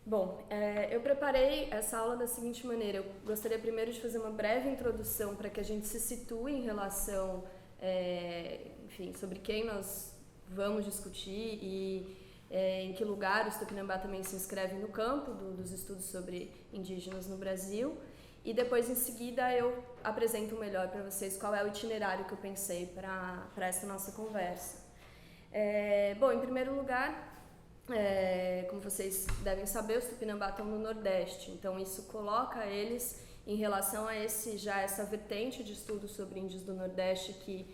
Bom, eu preparei essa aula da seguinte maneira. Eu gostaria primeiro de fazer uma breve introdução para que a gente se situe em relação, enfim, sobre quem nós vamos discutir e em que lugar o Tupinambá também se inscreve no campo dos estudos sobre indígenas no Brasil. E depois, em seguida, eu apresento melhor para vocês qual é o itinerário que eu pensei para essa nossa conversa. Bom, em primeiro lugar, como vocês devem saber, os Tupinambá estão no Nordeste, então isso coloca eles em relação a essa vertente de estudo sobre índios do Nordeste que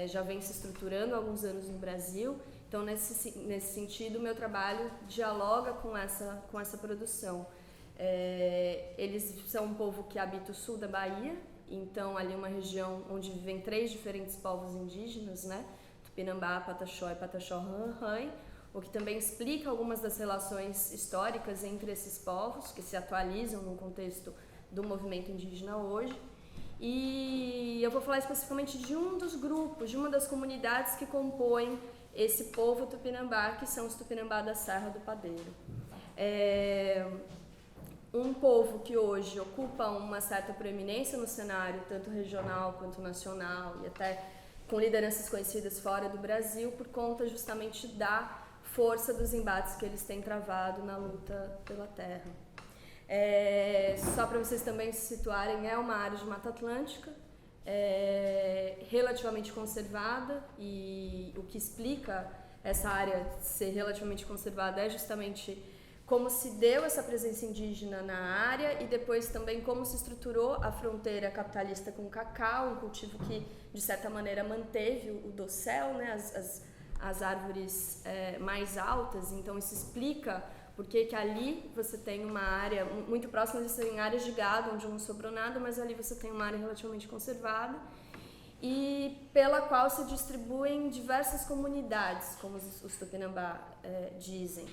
já vem se estruturando há alguns anos no Brasil. Então, nesse sentido, o meu trabalho dialoga com essa produção. Eles são um povo que habita o sul da Bahia, então ali uma região onde vivem 3 diferentes povos indígenas, né? Tupinambá, Pataxó e Pataxó-Rãrãe, o que também explica algumas das relações históricas entre esses povos, que se atualizam no contexto do movimento indígena hoje. E eu vou falar especificamente de um dos grupos, de uma das comunidades que compõem esse povo Tupinambá, que são os Tupinambá da Serra do Padeiro. Um povo que hoje ocupa uma certa proeminência no cenário, tanto regional quanto nacional, e até com lideranças conhecidas fora do Brasil, por conta justamente da força dos embates que eles têm travado na luta pela terra. Só para vocês também se situarem, é uma área de Mata Atlântica, relativamente conservada, e o que explica essa área ser relativamente conservada é justamente como se deu essa presença indígena na área e depois também como se estruturou a fronteira capitalista com o cacau, um cultivo que, de certa maneira, manteve o dossel, né, as árvores mais altas. Então, isso explica por que ali você tem uma área muito próxima, você tem áreas de gado onde não sobrou nada, mas ali você tem uma área relativamente conservada e pela qual se distribuem diversas comunidades, como os Tupinambá dizem.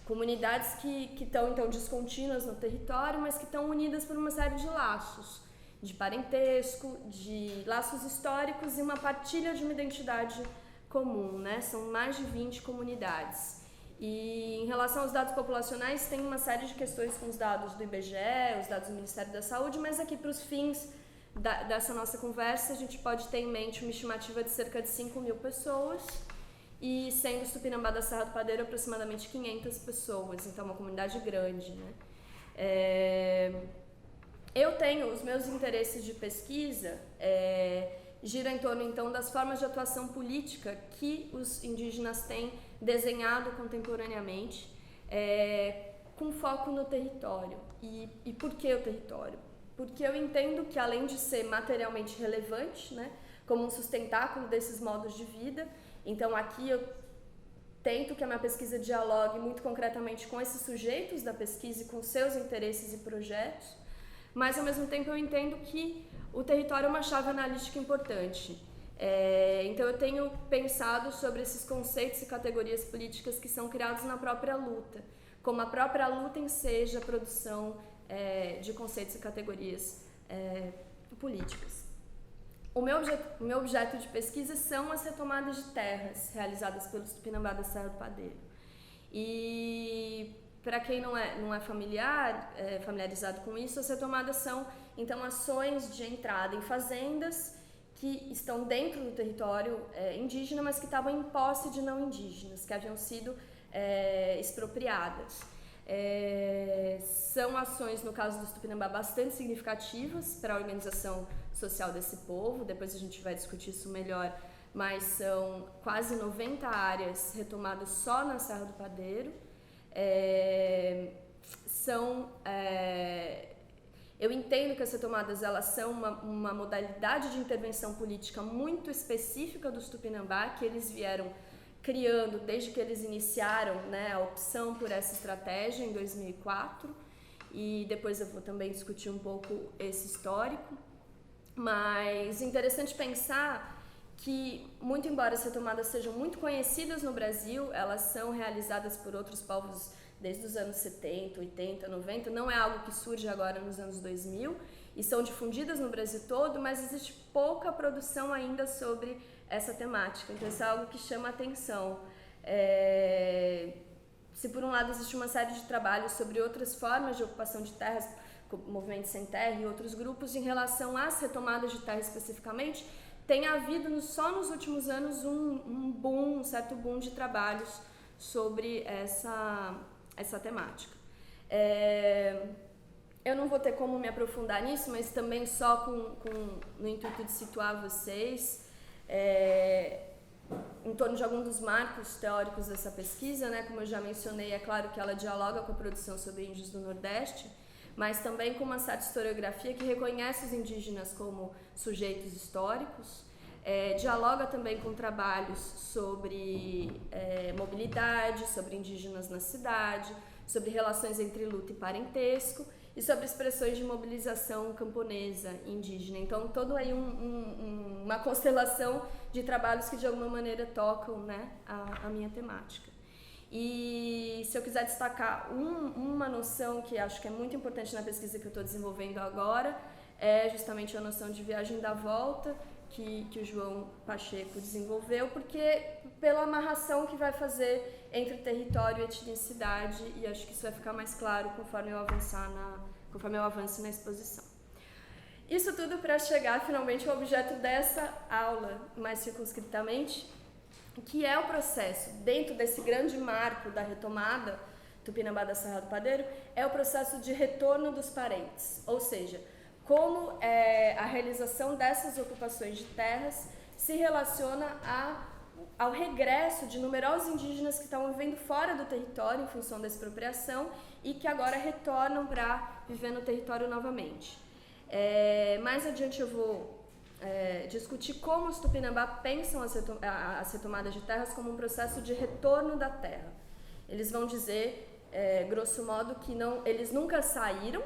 Comunidades que estão, então, descontínuas no território, mas que estão unidas por uma série de laços, de parentesco, de laços históricos e uma partilha de uma identidade comum, né? São mais de 20 comunidades. E em relação aos dados populacionais, tem uma série de questões com os dados do IBGE, os dados do Ministério da Saúde, mas aqui para os fins dessa nossa conversa, a gente pode ter em mente uma estimativa de cerca de 5.000 pessoas, e sendo os Tupinambá da Serra do Padeiro aproximadamente 500 pessoas, então uma comunidade grande, né? Eu tenho os meus interesses de pesquisa giram em torno então das formas de atuação política que os indígenas têm desenhado contemporaneamente, com foco no território. E por que o território? Porque eu entendo que, além de ser materialmente relevante, né, como um sustentáculo desses modos de vida, então aqui eu tento que a minha pesquisa dialogue muito concretamente com esses sujeitos da pesquisa e com seus interesses e projetos, mas ao mesmo tempo eu entendo que o território é uma chave analítica importante. Então eu tenho pensado sobre esses conceitos e categorias políticas que são criados na própria luta, como a própria luta enseja a produção de conceitos e categorias políticas. O meu objeto de pesquisa são as retomadas de terras realizadas pelos Tupinambá da Serra do Padeiro. E para quem não é familiarizado com isso, as retomadas são então ações de entrada em fazendas que estão dentro do território indígena, mas que estavam em posse de não indígenas, que haviam sido expropriadas. São ações, no caso dos Tupinambá, bastante significativas para a organização social desse povo, depois a gente vai discutir isso melhor, mas são quase 90 áreas retomadas só na Serra do Padeiro. Eu entendo que as retomadas elas são uma modalidade de intervenção política muito específica dos Tupinambá, que eles vieram criando desde que eles iniciaram, né, a opção por essa estratégia em 2004, e depois eu vou também discutir um pouco esse histórico. Mas é interessante pensar que, muito embora as retomadas sejam muito conhecidas no Brasil, elas são realizadas por outros povos desde os anos 70, 80, 90, não é algo que surge agora nos anos 2000, e são difundidas no Brasil todo, mas existe pouca produção ainda sobre essa temática, então isso é algo que chama a atenção. se por um lado existe uma série de trabalhos sobre outras formas de ocupação de terras, como Movimento Sem Terra e outros grupos, em relação às retomadas de terra especificamente, tem havido só nos últimos anos um certo boom de trabalhos sobre essa temática. Eu não vou ter como me aprofundar nisso, mas também só no intuito de situar vocês em torno de alguns dos marcos teóricos dessa pesquisa, né? Como eu já mencionei, é claro que ela dialoga com a produção sobre índios do Nordeste, mas também com uma certa historiografia que reconhece os indígenas como sujeitos históricos, dialoga também com trabalhos sobre mobilidade, sobre indígenas na cidade, sobre relações entre luta e parentesco e sobre expressões de mobilização camponesa indígena. Então, todo aí uma constelação de trabalhos que de alguma maneira tocam, né, a minha temática. E se eu quiser destacar uma noção que acho que é muito importante na pesquisa que eu estou desenvolvendo agora, é justamente a noção de viagem da volta, que o João Pacheco desenvolveu, porque pela amarração que vai fazer entre território e etnicidade, e acho que isso vai ficar mais claro conforme eu avance na exposição. Isso tudo para chegar finalmente ao objeto dessa aula, mais circunscritamente, que é o processo, dentro desse grande marco da retomada Tupinambá da Serra do Padeiro, é o processo de retorno dos parentes, ou seja, como a realização dessas ocupações de terras se relaciona ao regresso de numerosos indígenas que estavam vivendo fora do território em função da expropriação e que agora retornam para viver no território novamente. Mais adiante eu vou discutir como os Tupinambá pensam as retomadas de terras como um processo de retorno da terra. Eles vão dizer, grosso modo, que eles nunca saíram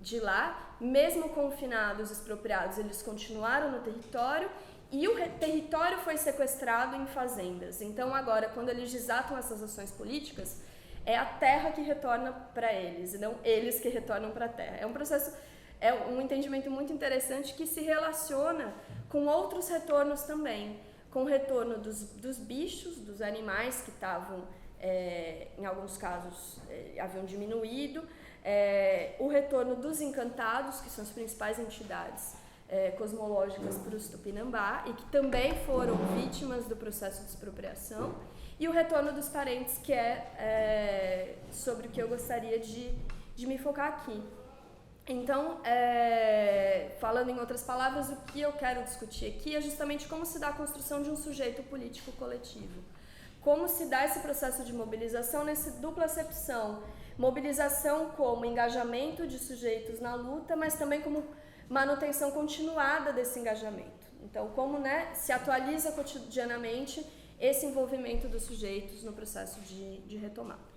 de lá, mesmo confinados, expropriados, eles continuaram no território e o território foi sequestrado em fazendas. Então agora, quando eles desatam essas ações políticas, é a terra que retorna para eles, e não eles que retornam para a terra. É um processo, um entendimento muito interessante que se relaciona com outros retornos também, com o retorno dos bichos, dos animais que estavam, em alguns casos, haviam diminuído, o retorno dos encantados, que são as principais entidades cosmológicas para os Tupinambá e que também foram vítimas do processo de expropriação, e o retorno dos parentes, que é sobre o que eu gostaria de me focar aqui. Então, falando em outras palavras, o que eu quero discutir aqui é justamente como se dá a construção de um sujeito político coletivo. Como se dá esse processo de mobilização nessa dupla acepção. Mobilização como engajamento de sujeitos na luta, mas também como manutenção continuada desse engajamento. Então, como se atualiza cotidianamente esse envolvimento dos sujeitos no processo de retomada.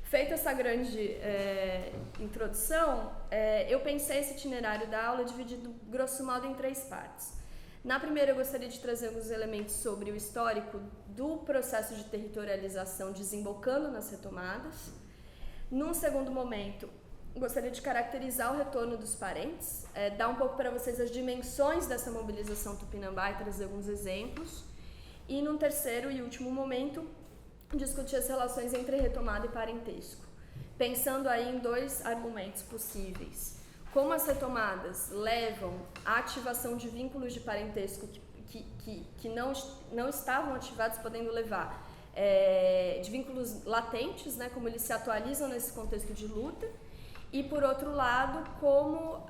Feita essa grande introdução, eu pensei esse itinerário da aula dividido, grosso modo, em 3 partes. Na primeira, eu gostaria de trazer alguns elementos sobre o histórico do processo de territorialização desembocando nas retomadas. Num segundo momento, gostaria de caracterizar o retorno dos parentes, dar um pouco para vocês as dimensões dessa mobilização Tupinambá e trazer alguns exemplos. E num terceiro e último momento, discutir as relações entre retomada e parentesco, pensando aí em 2 argumentos possíveis. Como as retomadas levam à ativação de vínculos de parentesco que não estavam ativados, podendo levar de vínculos latentes, como eles se atualizam nesse contexto de luta, e por outro lado, como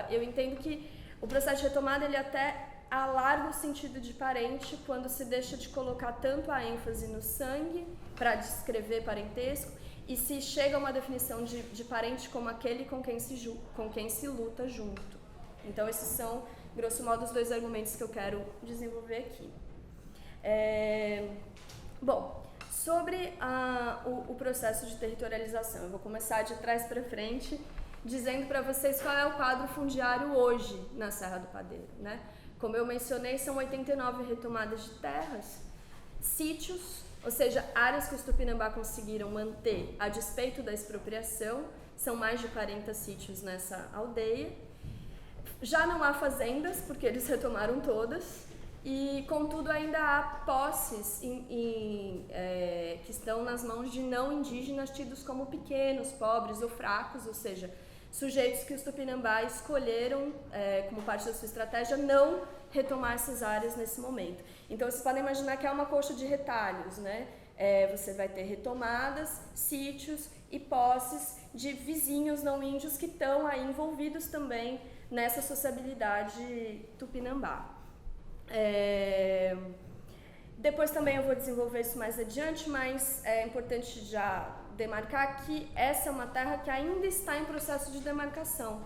eu entendo que o processo de retomada ele até alarga o sentido de parente quando se deixa de colocar tanto a ênfase no sangue para descrever parentesco e se chega a uma definição de parente como aquele com quem se luta junto. Então esses são, grosso modo, os 2 argumentos que eu quero desenvolver aqui. Bom, sobre o processo de territorialização, eu vou começar de trás para frente dizendo para vocês qual é o quadro fundiário hoje na Serra do Padeiro, Como eu mencionei, são 89 retomadas de terras, sítios, ou seja, áreas que os Tupinambá conseguiram manter a despeito da expropriação, são mais de 40 sítios nessa aldeia. Já não há fazendas, porque eles retomaram todas, e, contudo, ainda há posses que estão nas mãos de não indígenas tidos como pequenos, pobres ou fracos, ou seja, sujeitos que os Tupinambá escolheram, como parte da sua estratégia, não retomar essas áreas nesse momento. Então, vocês podem imaginar que é uma coxa de retalhos, né? Você vai ter retomadas, sítios e posses de vizinhos não índios que estão aí envolvidos também nessa sociabilidade Tupinambá. Depois também eu vou desenvolver isso mais adiante, mas é importante já demarcar que essa é uma terra que ainda está em processo de demarcação.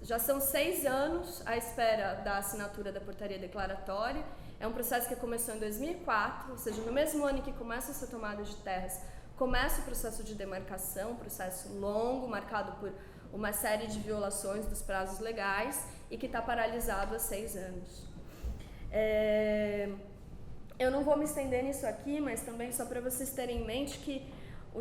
Já são 6 anos à espera da assinatura da portaria declaratória. É um processo que começou em 2004, ou seja, no mesmo ano em que começa essa tomada de terras, começa o processo de demarcação, um processo longo, marcado por uma série de violações dos prazos legais e que está paralisado há 6 anos. Eu não vou me estender nisso aqui, mas também só para vocês terem em mente que o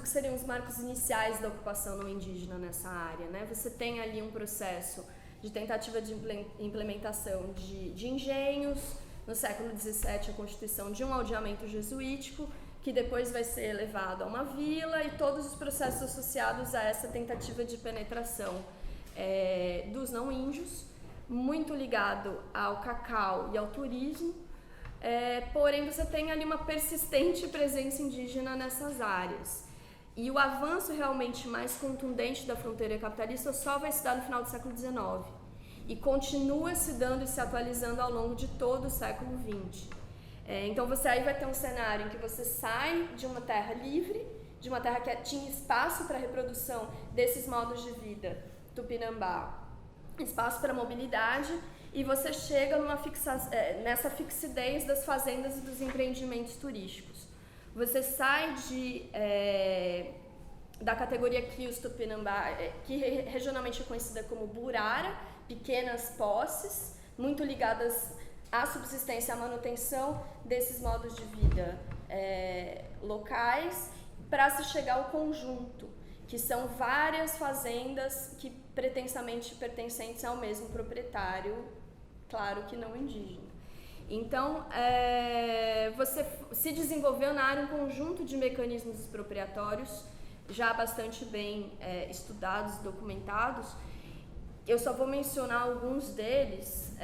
que seriam os marcos iniciais da ocupação não indígena nessa área, né? Você tem ali um processo de tentativa de implementação de engenhos, no século XVII a constituição de um aldeamento jesuítico, que depois vai ser elevado a uma vila, e todos os processos associados a essa tentativa de penetração dos não índios, muito ligado ao cacau e ao turismo, porém você tem ali uma persistente presença indígena nessas áreas. E o avanço realmente mais contundente da fronteira capitalista só vai se dar no final do século XIX, e continua se dando e se atualizando ao longo de todo o século XX. Então você aí vai ter um cenário em que você sai de uma terra livre, de uma terra que tinha espaço para a reprodução desses modos de vida Tupinambá, espaço para mobilidade, e você chega nessa fixidez das fazendas e dos empreendimentos turísticos. Você sai da categoria que os Tupinambá, que regionalmente é conhecida como burara, pequenas posses, muito ligadas à subsistência e à manutenção desses modos de vida locais, para se chegar ao conjunto, que são várias fazendas que pretensamente pertencentes ao mesmo proprietário, claro que não indígena. Então, você se desenvolveu na área um conjunto de mecanismos expropriatórios já bastante bem estudados e documentados. Eu só vou mencionar alguns deles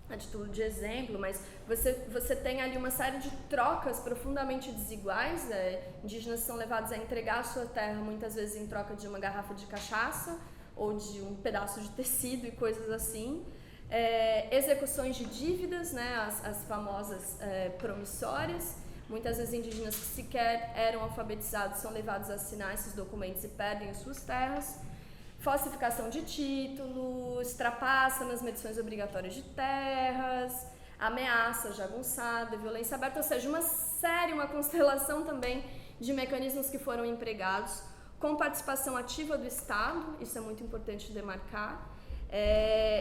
a título de exemplo, mas você tem ali uma série de trocas profundamente desiguais. Indígenas são levados a entregar a sua terra muitas vezes em troca de uma garrafa de cachaça ou de um pedaço de tecido e coisas assim. Execuções de dívidas, né, as famosas promissórias. Muitas vezes indígenas que sequer eram alfabetizados são levados a assinar esses documentos e perdem as suas terras. Falsificação de títulos, trapaça nas medições obrigatórias de terras, ameaça jagunçada, violência aberta, ou seja, uma constelação também de mecanismos que foram empregados com participação ativa do Estado, isso é muito importante demarcar,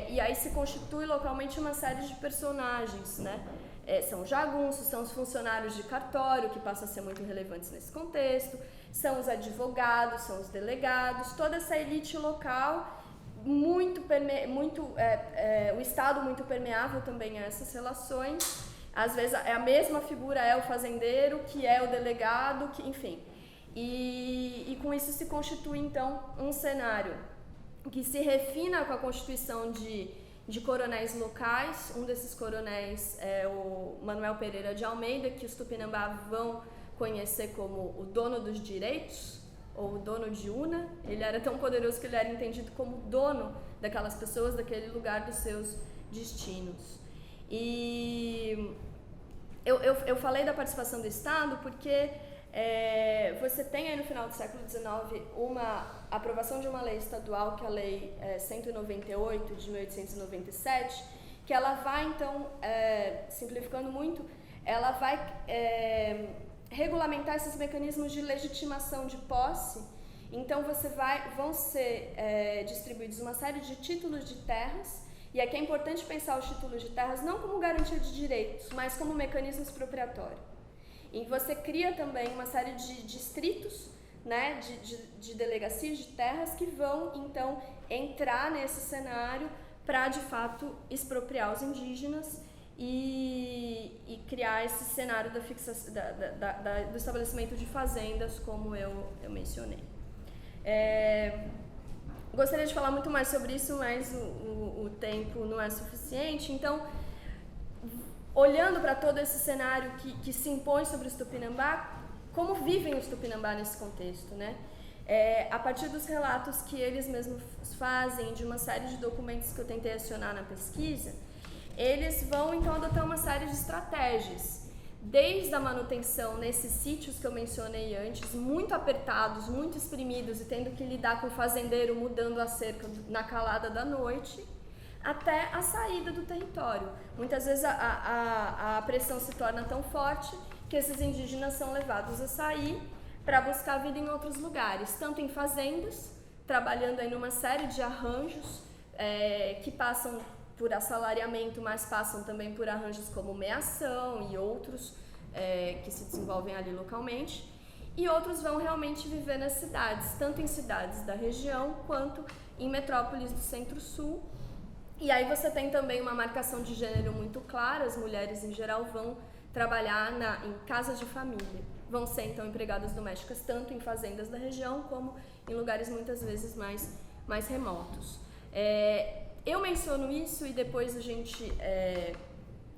e aí se constitui localmente uma série de personagens, né? São jagunços, são os funcionários de cartório, que passam a ser muito relevantes nesse contexto, são os advogados, são os delegados, toda essa elite local, o Estado muito permeável também a essas relações. Às vezes a mesma figura é o fazendeiro, que é o delegado, enfim. E com isso se constitui, então, um cenário que se refina com a constituição de coronéis locais. Um desses coronéis é o Manuel Pereira de Almeida, que os Tupinambá vão conhecer como o dono dos direitos, ou o dono de Una. Ele era tão poderoso que ele era entendido como dono daquelas pessoas, daquele lugar, dos seus destinos. E eu falei da participação do Estado porque você tem aí no final do século XIX uma aprovação de uma lei estadual, que é a Lei 198 de 1897, que ela vai, então, simplificando muito, ela vai regulamentar esses mecanismos de legitimação de posse. Então vão ser distribuídos uma série de títulos de terras, e aqui é importante pensar os títulos de terras não como garantia de direitos, mas como mecanismo expropriatório. E você cria também uma série de distritos né, de delegacias de terras que vão, então, entrar nesse cenário para, de fato, expropriar os indígenas e criar esse cenário da fixação, do estabelecimento de fazendas, como eu mencionei. Gostaria de falar muito mais sobre isso, mas o tempo não é suficiente. Então, olhando para todo esse cenário que se impõe sobre os Tupinambá, como vivem os Tupinambá nesse contexto, né? A partir dos relatos que eles mesmos fazem, de uma série de documentos que eu tentei acionar na pesquisa, eles vão então adotar uma série de estratégias, desde a manutenção nesses sítios que eu mencionei antes, muito apertados, muito exprimidos e tendo que lidar com o fazendeiro mudando a cerca na calada da noite, até a saída do território. Muitas vezes a pressão se torna tão forte que esses indígenas são levados a sair para buscar vida em outros lugares, tanto em fazendas, trabalhando aí numa série de arranjos que passam por assalariamento, mas passam também por arranjos como meação e outros que se desenvolvem ali localmente, e outros vão realmente viver nas cidades, tanto em cidades da região quanto em metrópoles do Centro-Sul. E aí você tem também uma marcação de gênero muito clara, as mulheres em geral vão trabalhar em casas de família, vão ser então empregadas domésticas tanto em fazendas da região como em lugares muitas vezes mais remotos. Eu menciono isso e depois a gente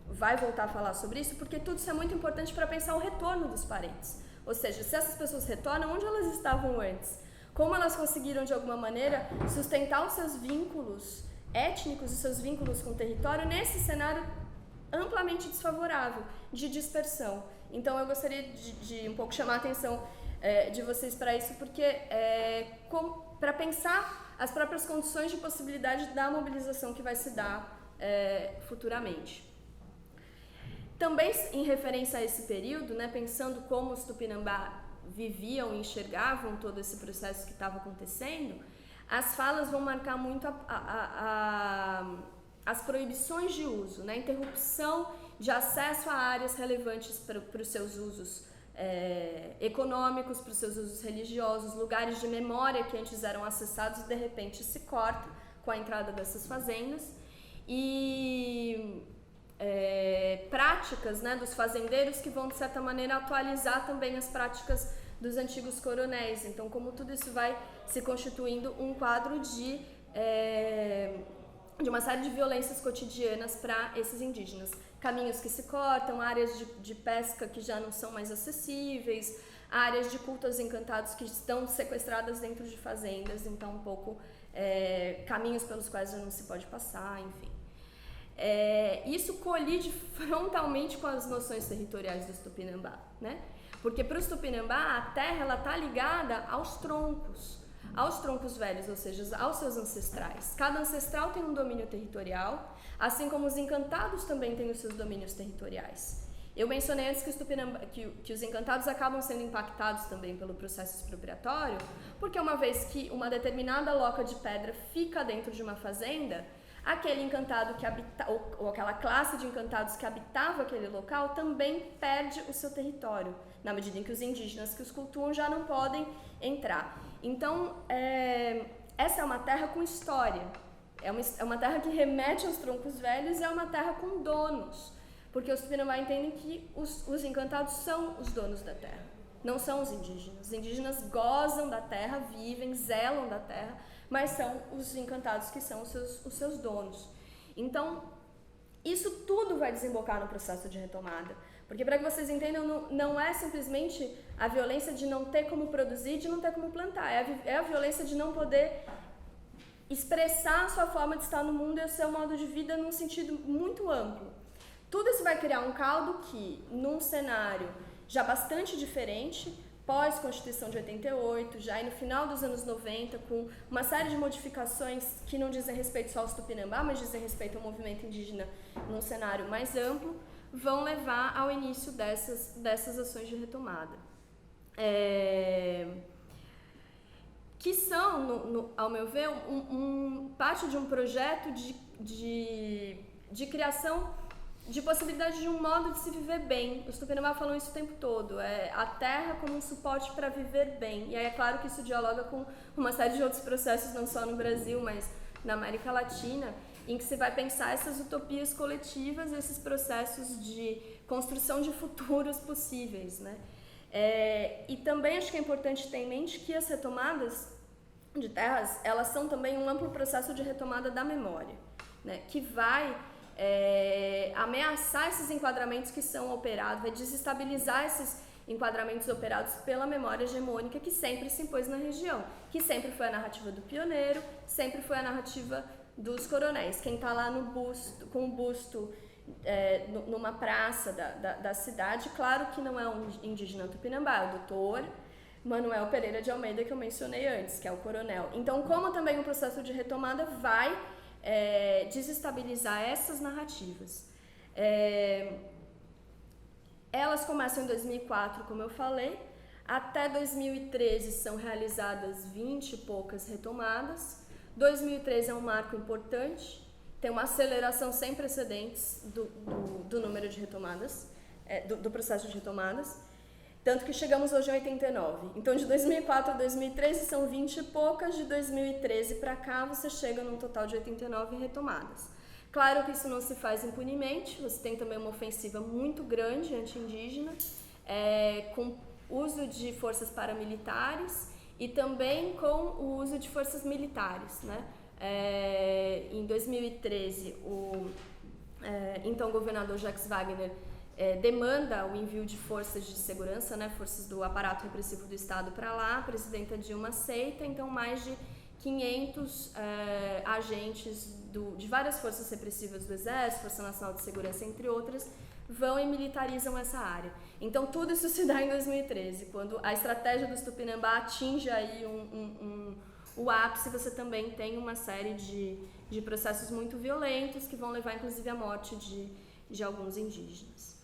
vai voltar a falar sobre isso, porque tudo isso é muito importante para pensar o retorno dos parentes. Ou seja, se essas pessoas retornam, onde elas estavam antes? Como elas conseguiram, de alguma maneira, sustentar os seus vínculos étnicos, os seus vínculos com o território, nesse cenário amplamente desfavorável, de dispersão. Então, eu gostaria de um pouco chamar a atenção de vocês para isso, porque para pensar as próprias condições de possibilidade da mobilização que vai se dar futuramente. Também em referência a esse período, né, pensando como os Tupinambá viviam e enxergavam todo esse processo que estava acontecendo, as falas vão marcar muito as proibições de uso, né, interrupção de acesso a áreas relevantes para os seus usos econômicos, para os seus usos religiosos, lugares de memória que antes eram acessados de repente se cortam com a entrada dessas fazendas, e práticas, né, dos fazendeiros que vão de certa maneira atualizar também as práticas dos antigos coronéis. Então, como tudo isso vai se constituindo um quadro de uma série de violências cotidianas para esses indígenas. Caminhos que se cortam, áreas de pesca que já não são mais acessíveis, áreas de culto aos encantados que estão sequestradas dentro de fazendas, então um pouco caminhos pelos quais já não se pode passar, enfim. Isso colide frontalmente com as noções territoriais dos Tupinambá, né? Porque para os Tupinambá a terra está ligada aos troncos velhos, ou seja, aos seus ancestrais. Cada ancestral tem um domínio territorial, assim como os encantados também têm os seus domínios territoriais. Eu mencionei antes que os encantados acabam sendo impactados também pelo processo expropriatório, porque uma vez que uma determinada loca de pedra fica dentro de uma fazenda, aquele encantado que ou aquela classe de encantados que habitava aquele local também perde o seu território, na medida em que os indígenas que os cultuam já não podem entrar. Então, essa é uma terra com história, é uma terra que remete aos troncos velhos e é uma terra com donos, porque os Tupinambá entendem que os encantados são os donos da terra, não são os indígenas. Os indígenas gozam da terra, vivem, zelam da terra, mas são os encantados que são os seus donos. Então, isso tudo vai desembocar no processo de retomada. Porque, para que vocês entendam, não é simplesmente a violência de não ter como produzir, de não ter como plantar. É a violência de não poder expressar a sua forma de estar no mundo e o seu modo de vida num sentido muito amplo. Tudo isso vai criar um caldo que, num cenário já bastante diferente, pós-Constituição de 88, já no final dos anos 90, com uma série de modificações que não dizem respeito só aos Tupinambá, mas dizem respeito ao movimento indígena num cenário mais amplo, vão levar ao início dessas ações de retomada. Que são, ao meu ver, parte de um projeto de criação de possibilidade de um modo de se viver bem. Os Tupinambá falam isso o tempo todo, a terra como um suporte para viver bem. E aí é claro que isso dialoga com uma série de outros processos, não só no Brasil, mas na América Latina, em que se vai pensar essas utopias coletivas, esses processos de construção de futuros possíveis, né? E também acho que é importante ter em mente que as retomadas de terras, elas são também um amplo processo de retomada da memória, né? Que vai ameaçar esses enquadramentos que são operados, vai desestabilizar esses enquadramentos operados pela memória hegemônica que sempre se impôs na região, que sempre foi a narrativa do pioneiro, sempre foi a narrativa dos coronéis. Quem está lá no busto, com o busto numa praça da cidade, claro que não é um indígena tupinambá, é o doutor Manuel Pereira de Almeida, que eu mencionei antes, que é o coronel. Então, como também o processo de retomada vai desestabilizar essas narrativas. Elas começam em 2004, como eu falei, até 2013 são realizadas 20 e poucas retomadas. 2013 é um marco importante, tem uma aceleração sem precedentes do número de retomadas, do processo de retomadas, tanto que chegamos hoje em 89. Então, de 2004 a 2013 são 20 e poucas, de 2013 para cá você chega num total de 89 retomadas. Claro que isso não se faz impunemente, você tem também uma ofensiva muito grande anti-indígena, com uso de forças paramilitares e também com o uso de forças militares, né? Em 2013, o então governador Jacques Wagner demanda o envio de forças de segurança, né, forças do aparato repressivo do Estado para lá, a presidenta Dilma aceita, então mais de 500 agentes de várias forças repressivas do Exército, Força Nacional de Segurança, entre outras, vão e militarizam essa área. Então tudo isso se dá em 2013, quando a estratégia dos Tupinambá atinge aí o ápice. Você também tem uma série de processos muito violentos que vão levar inclusive à morte de alguns indígenas.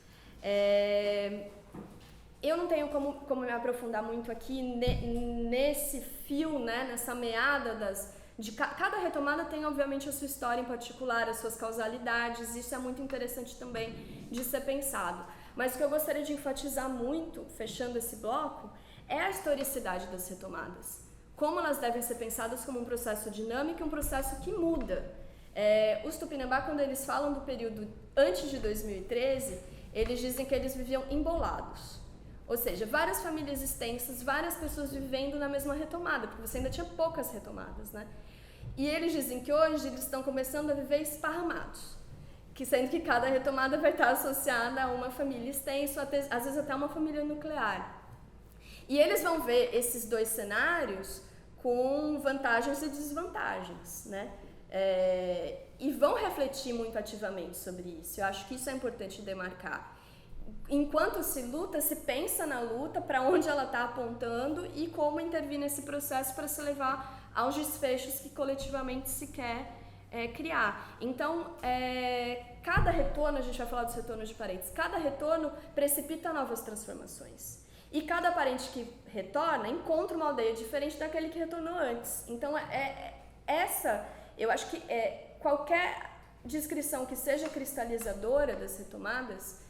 Eu não tenho como me aprofundar muito aqui nesse fio, né, nessa meada cada retomada tem obviamente a sua história em particular, as suas causalidades, isso é muito interessante também de ser pensado. Mas o que eu gostaria de enfatizar muito, fechando esse bloco, é a historicidade das retomadas. Como elas devem ser pensadas como um processo dinâmico e um processo que muda. Os Tupinambá, quando eles falam do período antes de 2013, eles dizem que eles viviam embolados. Ou seja, várias famílias extensas, várias pessoas vivendo na mesma retomada, porque você ainda tinha poucas retomadas, né? E eles dizem que hoje eles estão começando a viver esparramados, sendo que cada retomada vai estar associada a uma família extensa, às vezes até uma família nuclear. E eles vão ver esses dois cenários com vantagens e desvantagens, né? E vão refletir muito ativamente sobre isso. Eu acho que isso é importante demarcar. Enquanto se luta, se pensa na luta, para onde ela está apontando e como intervir nesse processo para se levar aos desfechos que coletivamente se quer criar. Então, cada retorno, a gente vai falar dos retornos de parentes, cada retorno precipita novas transformações. E cada parente que retorna encontra uma aldeia diferente daquele que retornou antes. Então, eu acho que qualquer descrição que seja cristalizadora das retomadas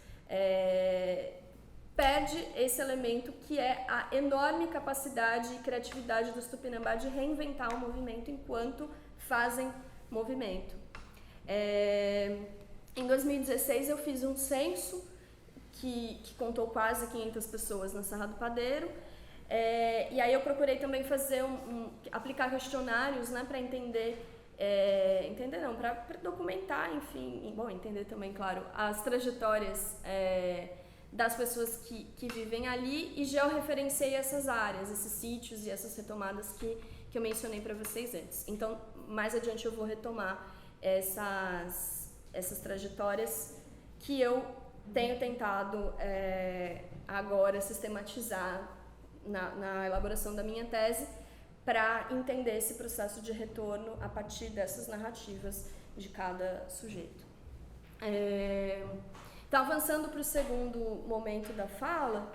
perde esse elemento que é a enorme capacidade e criatividade dos Tupinambá de reinventar o movimento enquanto fazem movimento. Em 2016 eu fiz um censo que contou quase 500 pessoas na Serra do Padeiro, e aí eu procurei também fazer aplicar questionários, né, para para documentar, enfim, bom, entender também, claro, as trajetórias das pessoas que vivem ali, e georreferenciei essas áreas, esses sítios e essas retomadas que eu mencionei para vocês antes. Então, mais adiante eu vou retomar essas trajetórias que eu tenho tentado agora sistematizar na elaboração da minha tese, para entender esse processo de retorno a partir dessas narrativas de cada sujeito. Então, avançando para o segundo momento da fala,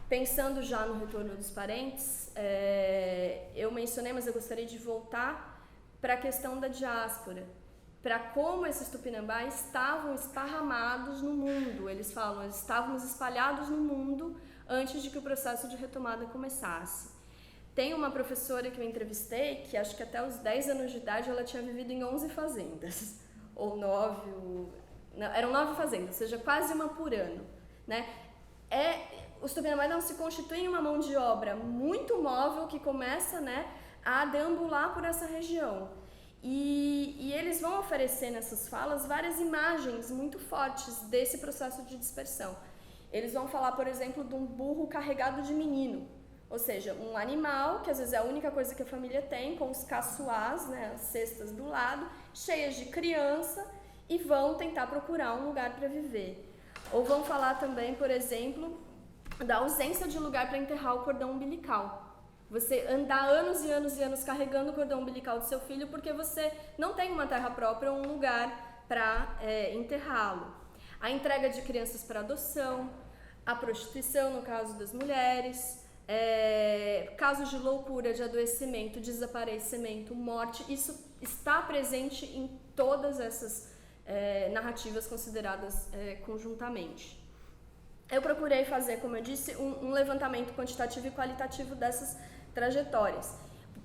pensando já no retorno dos parentes, eu mencionei, mas eu gostaria de voltar para a questão da diáspora, para como esses Tupinambá estavam esparramados no mundo. Eles falam, estávamos espalhados no mundo antes de que o processo de retomada começasse. Tem uma professora que eu entrevistei, que acho que até os 10 anos de idade ela tinha vivido em 11 fazendas, ou 9, não, eram 9 fazendas, ou seja, quase uma por ano, né? Os Tupinambás não se constituem uma mão de obra muito móvel que começa, né, a deambular por essa região. E eles vão oferecer nessas falas várias imagens muito fortes desse processo de dispersão. Eles vão falar, por exemplo, de um burro carregado de menino, ou seja, um animal que às vezes é a única coisa que a família tem, com os caçoás, né, as cestas do lado, cheias de criança, e vão tentar procurar um lugar para viver. Ou vão falar também, por exemplo, da ausência de lugar para enterrar o cordão umbilical. Você andar anos e anos e anos carregando o cordão umbilical do seu filho porque você não tem uma terra própria ou um lugar para enterrá-lo. A entrega de crianças para adoção, a prostituição no caso das mulheres, casos de loucura, de adoecimento, desaparecimento, morte, isso está presente em todas essas narrativas consideradas conjuntamente. Eu procurei fazer, como eu disse, um levantamento quantitativo e qualitativo dessas trajetórias.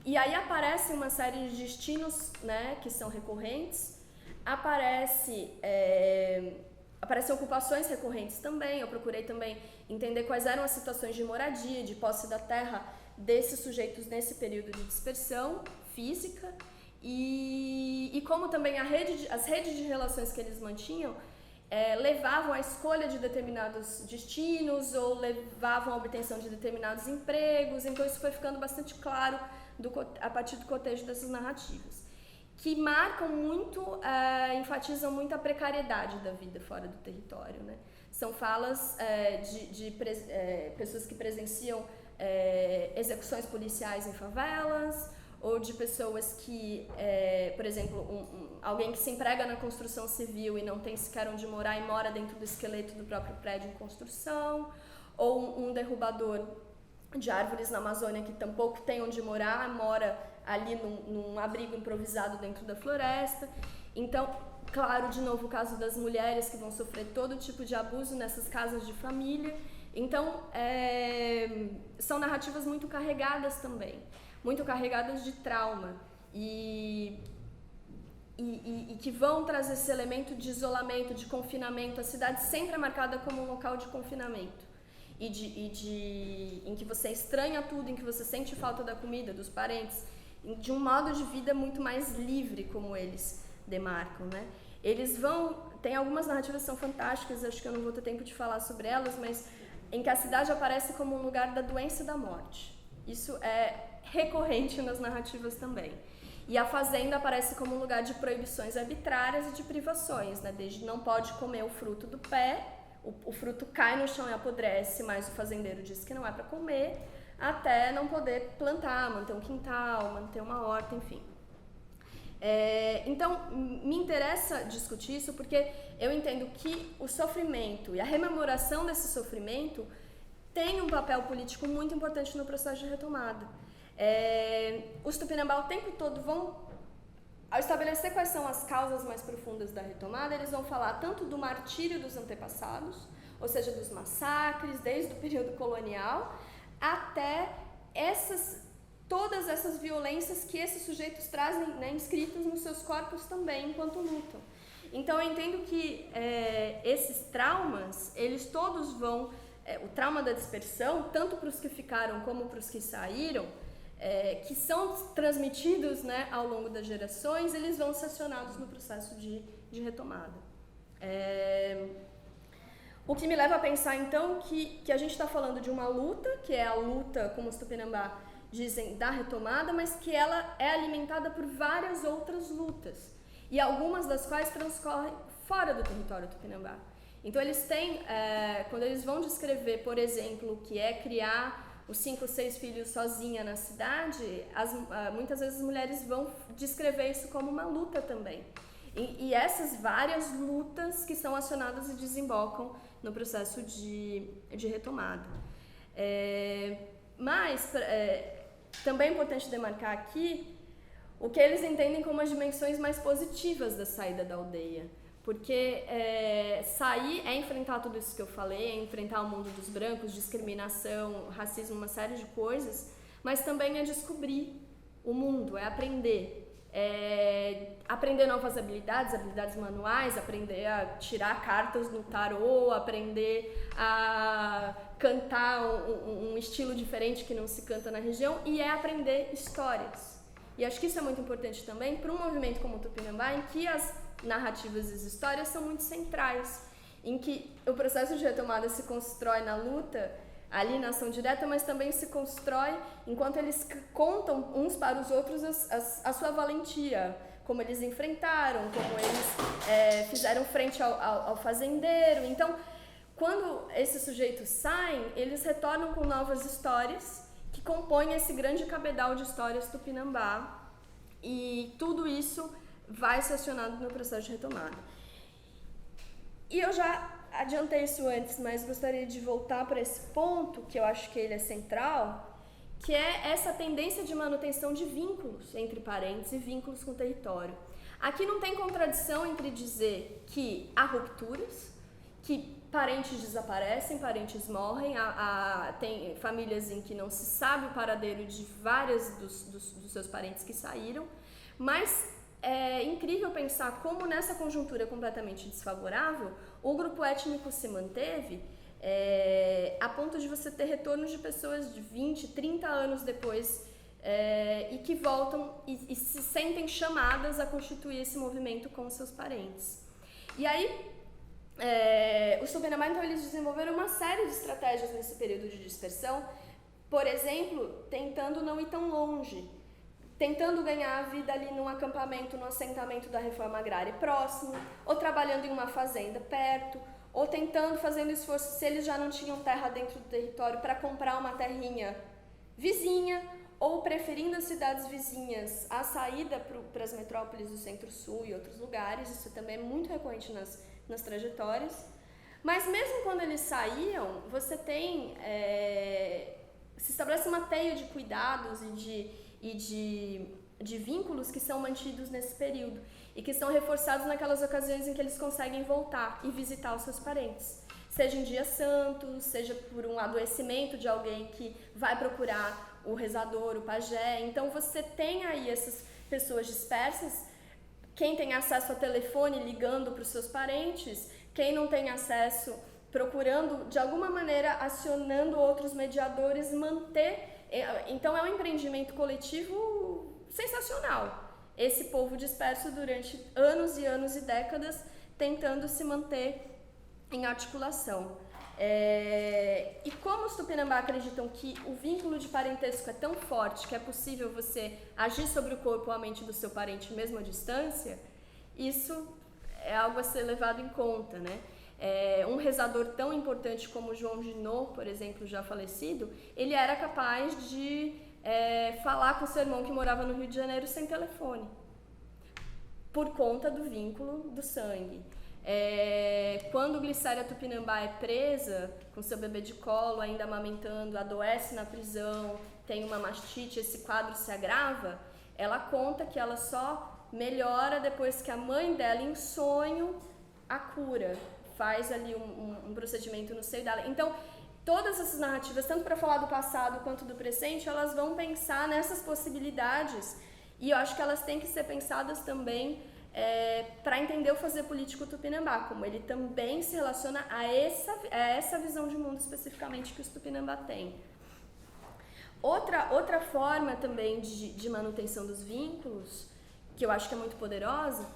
E aí aparece uma série de destinos, né, que são recorrentes, aparecem ocupações recorrentes também. Eu procurei também entender quais eram as situações de moradia, de posse da terra desses sujeitos nesse período de dispersão física e como também as redes de relações que eles mantinham levavam à escolha de determinados destinos ou levavam à obtenção de determinados empregos. Então isso foi ficando bastante claro a partir do cotejo dessas narrativas, que marcam muito, enfatizam muito a precariedade da vida fora do território, né? São falas de pessoas que presenciam execuções policiais em favelas, ou de pessoas que, por exemplo, alguém que se emprega na construção civil e não tem sequer onde morar e mora dentro do esqueleto do próprio prédio em construção, ou um derrubador de árvores na Amazônia que tampouco tem onde morar, mora ali num abrigo improvisado dentro da floresta. Então, claro, de novo, o caso das mulheres que vão sofrer todo tipo de abuso nessas casas de família. Então, são narrativas muito carregadas também, muito carregadas de trauma e que vão trazer esse elemento de isolamento, de confinamento. A cidade sempre é marcada como um local de confinamento em que você estranha tudo, em que você sente falta da comida, dos parentes, de um modo de vida muito mais livre, como eles demarcam, né? Tem algumas narrativas que são fantásticas, acho que eu não vou ter tempo de falar sobre elas, mas em que a cidade aparece como um lugar da doença e da morte. Isso é recorrente nas narrativas também. E a fazenda aparece como um lugar de proibições arbitrárias e de privações, né? Desde não pode comer o fruto do pé, o fruto cai no chão e apodrece, mas o fazendeiro diz que não é para comer, até não poder plantar, manter um quintal, manter uma horta, enfim. Então, me interessa discutir isso porque eu entendo que o sofrimento e a rememoração desse sofrimento tem um papel político muito importante no processo de retomada. Os Tupinambá o tempo todo ao estabelecer quais são as causas mais profundas da retomada, eles vão falar tanto do martírio dos antepassados, ou seja, dos massacres, desde o período colonial, até todas essas violências que esses sujeitos trazem, né, inscritos nos seus corpos também, enquanto lutam. Então, eu entendo que esses traumas, eles todos vão... o trauma da dispersão, tanto para os que ficaram como para os que saíram, que são transmitidos, né, ao longo das gerações, eles vão ser acionados no processo de retomada. O que me leva a pensar, então, que a gente está falando de uma luta, que é a luta, como os Tupinambá dizem, da retomada, mas que ela é alimentada por várias outras lutas, e algumas das quais transcorrem fora do território Tupinambá. Então, eles têm, quando eles vão descrever, por exemplo, o que é criar os 5 ou 6 filhos sozinha na cidade, muitas vezes as mulheres vão descrever isso como uma luta também. E essas várias lutas que são acionadas e desembocam no processo de retomada. Mas também é importante demarcar aqui o que eles entendem como as dimensões mais positivas da saída da aldeia. Porque sair é enfrentar tudo isso que eu falei, é enfrentar o mundo dos brancos, discriminação, racismo, uma série de coisas, mas também é descobrir o mundo, é aprender. Aprender novas habilidades manuais, aprender a tirar cartas no tarô, aprender a cantar um estilo diferente que não se canta na região, e aprender histórias. E acho que isso é muito importante também para um movimento como o Tupinambá, em que as narrativas e as histórias são muito centrais, em que o processo de retomada se constrói na luta, ali na ação direta, mas também se constrói enquanto eles contam uns para os outros a sua valentia, como eles enfrentaram, como eles fizeram frente ao fazendeiro. Então, quando esses sujeitos saem, eles retornam com novas histórias que compõem esse grande cabedal de histórias Tupinambá, e tudo isso vai ser acionado no processo de retomada. E eu já adiantei isso antes, mas gostaria de voltar para esse ponto, que eu acho que ele é central, que é essa tendência de manutenção de vínculos entre parentes e vínculos com o território. Aqui não tem contradição entre dizer que há rupturas, que parentes desaparecem, parentes morrem, tem famílias em que não se sabe o paradeiro de várias dos seus parentes que saíram, mas é incrível pensar como nessa conjuntura completamente desfavorável, o grupo étnico se manteve a ponto de você ter retornos de pessoas de 20, 30 anos depois e que voltam e se sentem chamadas a constituir esse movimento com os seus parentes. E aí, os Tupinambá, então, eles desenvolveram uma série de estratégias nesse período de dispersão, por exemplo, tentando não ir tão longe, tentando ganhar a vida ali num acampamento, no assentamento da reforma agrária próximo, ou trabalhando em uma fazenda perto, ou fazendo esforço, se eles já não tinham terra dentro do território, para comprar uma terrinha vizinha, ou preferindo as cidades vizinhas à saída para as metrópoles do Centro-Sul e outros lugares. Isso também é muito recorrente nas trajetórias. Mas mesmo quando eles saíam, você tem... se estabelece uma teia de cuidados e de vínculos que são mantidos nesse período e que são reforçados naquelas ocasiões em que eles conseguem voltar e visitar os seus parentes, seja em dias santos, seja por um adoecimento de alguém que vai procurar o rezador, o pajé. Então você tem aí essas pessoas dispersas, quem tem acesso a telefone ligando para os seus parentes, quem não tem acesso procurando de alguma maneira, acionando outros mediadores, manter. Então é um empreendimento coletivo sensacional. Esse povo disperso durante anos e anos e décadas tentando se manter em articulação. E como os Tupinambá acreditam que o vínculo de parentesco é tão forte que é possível você agir sobre o corpo ou a mente do seu parente mesmo à distância, isso é algo a ser levado em conta, né? Um rezador tão importante como João Ginot, por exemplo, já falecido, ele era capaz de falar com seu irmão que morava no Rio de Janeiro sem telefone, por conta do vínculo do sangue. Quando Glicéria Tupinambá é presa, com seu bebê de colo, ainda amamentando, adoece na prisão, tem uma mastite, esse quadro se agrava, ela conta que ela só melhora depois que a mãe dela, em sonho, a cura, faz ali um procedimento no seio dela. Então, todas essas narrativas, tanto para falar do passado quanto do presente, elas vão pensar nessas possibilidades, e eu acho que elas têm que ser pensadas também para entender o fazer político Tupinambá, como ele também se relaciona a essa visão de mundo especificamente que os Tupinambá têm. Outra forma também de manutenção dos vínculos, que eu acho que é muito poderosa,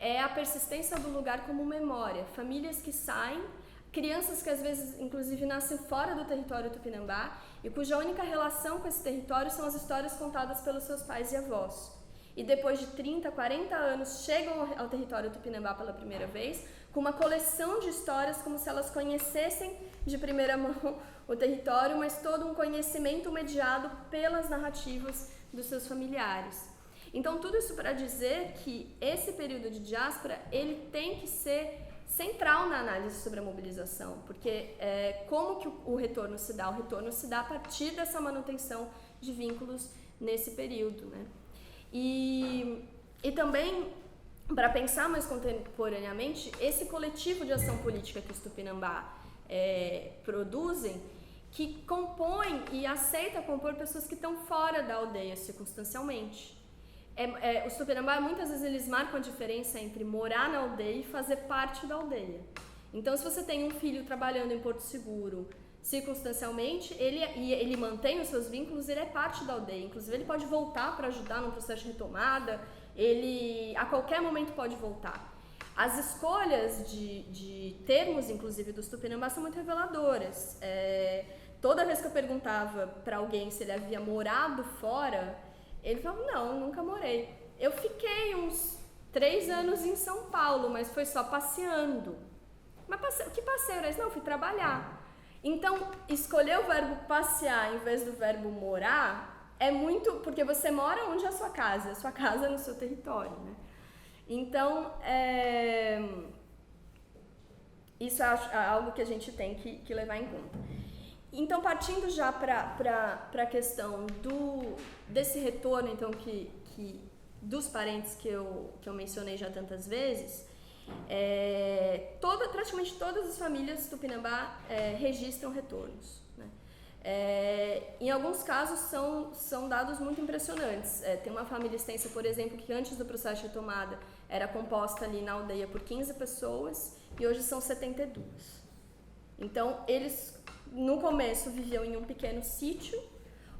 é a persistência do lugar como memória. Famílias que saem, crianças que às vezes inclusive nascem fora do território Tupinambá e cuja única relação com esse território são as histórias contadas pelos seus pais e avós. E depois de 30, 40 anos chegam ao território Tupinambá pela primeira vez com uma coleção de histórias como se elas conhecessem de primeira mão o território, mas todo um conhecimento mediado pelas narrativas dos seus familiares. Então, tudo isso para dizer que esse período de diáspora, ele tem que ser central na análise sobre a mobilização, porque como que o retorno se dá? O retorno se dá a partir dessa manutenção de vínculos nesse período, né? E também, para pensar mais contemporaneamente, esse coletivo de ação política que os Tupinambá produzem, que compõe e aceita compor pessoas que estão fora da aldeia circunstancialmente. Os Tupinambá, muitas vezes, eles marcam a diferença entre morar na aldeia e fazer parte da aldeia. Então, se você tem um filho trabalhando em Porto Seguro, circunstancialmente, ele mantém os seus vínculos, ele é parte da aldeia. Inclusive, ele pode voltar para ajudar no processo de retomada, ele a qualquer momento pode voltar. As escolhas de termos, inclusive, dos Tupinambá são muito reveladoras. Toda vez que eu perguntava para alguém se ele havia morado fora, ele falava, não, nunca morei. Eu fiquei uns 3 anos em São Paulo, mas foi só passeando. Mas que passeio era esse? Não, eu fui trabalhar. Então, escolher o verbo passear em vez do verbo morar é muito... Porque você mora onde é a sua casa é no seu território, né? Então, isso é algo que a gente tem que levar em conta. Então, partindo já para a questão desse retorno, então, dos parentes que eu mencionei já tantas vezes, praticamente todas as famílias Tupinambá registram retornos, né? Em alguns casos são dados muito impressionantes. Tem uma família extensa, por exemplo, que antes do processo de retomada era composta ali na aldeia por 15 pessoas e hoje são 72. Então, eles no começo viviam em um pequeno sítio,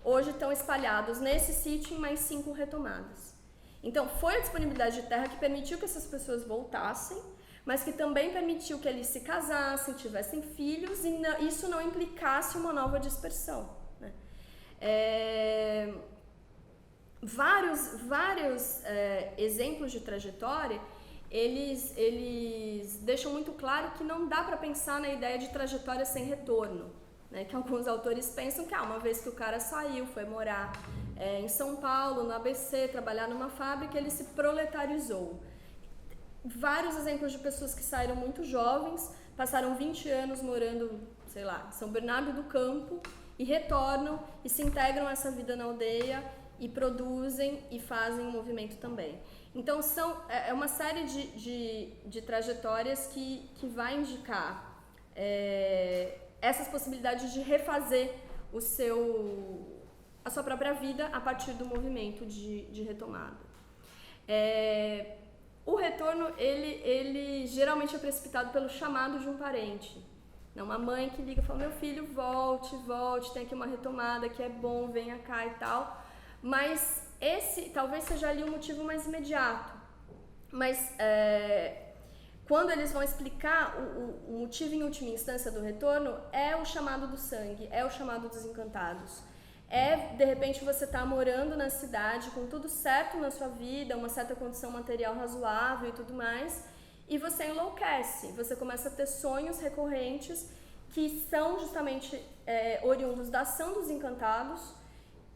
hoje estão espalhados nesse sítio em mais 5 retomadas. Então, foi a disponibilidade de terra que permitiu que essas pessoas voltassem, mas que também permitiu que eles se casassem, tivessem filhos e isso não implicasse uma nova dispersão, né? Vários exemplos de trajetória, eles deixam muito claro que não dá para pensar na ideia de trajetória sem retorno, né? Que alguns autores pensam que uma vez que o cara saiu, foi morar em São Paulo, no ABC, trabalhar numa fábrica, ele se proletarizou. Vários exemplos de pessoas que saíram muito jovens, passaram 20 anos morando, sei lá, em São Bernardo do Campo e retornam e se integram a essa vida na aldeia e produzem e fazem um movimento também. Então, é uma série de trajetórias que vai indicar essas possibilidades de refazer a sua própria vida a partir do movimento de retomada. O retorno, ele geralmente é precipitado pelo chamado de um parente. Uma mãe que liga e fala, meu filho, volte, tem aqui uma retomada que é bom, venha cá e tal. Mas esse talvez seja ali o motivo mais imediato. Mas quando eles vão explicar o motivo em última instância do retorno, é o chamado do sangue, é o chamado dos encantados. De repente, você está morando na cidade, com tudo certo na sua vida, uma certa condição material razoável e tudo mais, e você enlouquece, você começa a ter sonhos recorrentes que são justamente oriundos da ação dos encantados,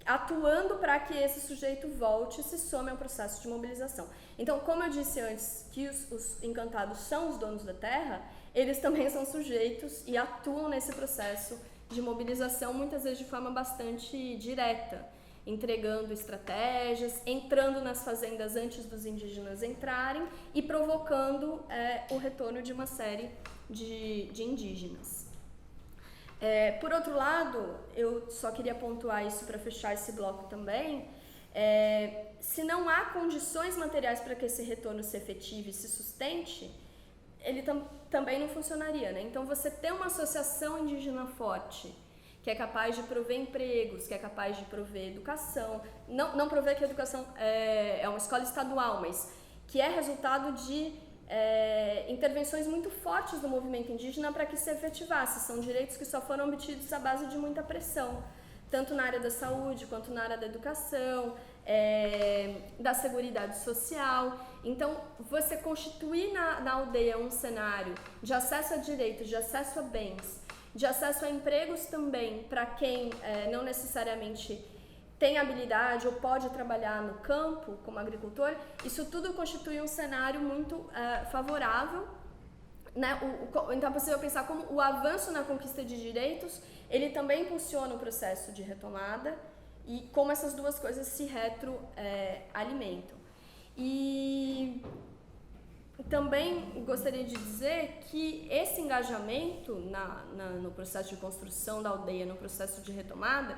atuando para que esse sujeito volte e se some ao processo de mobilização. Então, como eu disse antes, que os encantados são os donos da terra, eles também são sujeitos e atuam nesse processo de mobilização, muitas vezes de forma bastante direta, entregando estratégias, entrando nas fazendas antes dos indígenas entrarem e provocando o retorno de uma série de indígenas. Por outro lado, eu só queria pontuar isso para fechar esse bloco também, se não há condições materiais para que esse retorno se efetive e se sustente, ele também não funcionaria, né? Então, você ter uma associação indígena forte, que é capaz de prover empregos, que é capaz de prover educação, não prover que a educação é uma escola estadual, mas que é resultado de intervenções muito fortes do movimento indígena para que se efetivasse. São direitos que só foram obtidos à base de muita pressão, tanto na área da saúde, quanto na área da educação, da seguridade social. Então, você constituir na aldeia um cenário de acesso a direitos, de acesso a bens, de acesso a empregos também para quem não necessariamente tem habilidade ou pode trabalhar no campo como agricultor, isso tudo constitui um cenário muito favorável, né? Então é possível pensar como o avanço na conquista de direitos, ele também impulsiona o processo de retomada e como essas duas coisas se retroalimentam. E também gostaria de dizer que esse engajamento no processo de construção da aldeia, no processo de retomada,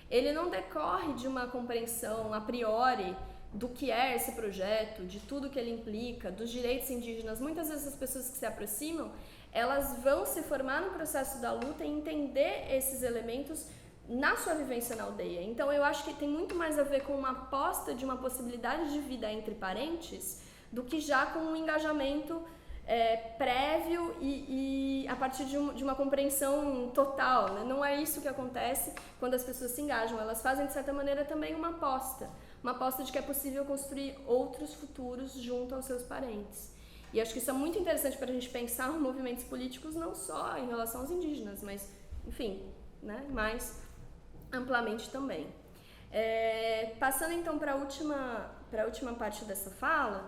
ele não decorre de uma compreensão a priori do que é esse projeto, de tudo que ele implica, dos direitos indígenas. Muitas vezes as pessoas que se aproximam, elas vão se formar no processo da luta e entender esses elementos na sua vivência na aldeia. Então eu acho que tem muito mais a ver com uma aposta de uma possibilidade de vida entre parentes do que já com um engajamento prévio e a partir de uma compreensão total, né? Não é isso que acontece quando as pessoas se engajam. Elas fazem, de certa maneira, também uma aposta de que é possível construir outros futuros junto aos seus parentes. E acho que isso é muito interessante para a gente pensar movimentos políticos não só em relação aos indígenas, mas, enfim, né, mais amplamente também. Passando então para a última parte dessa fala,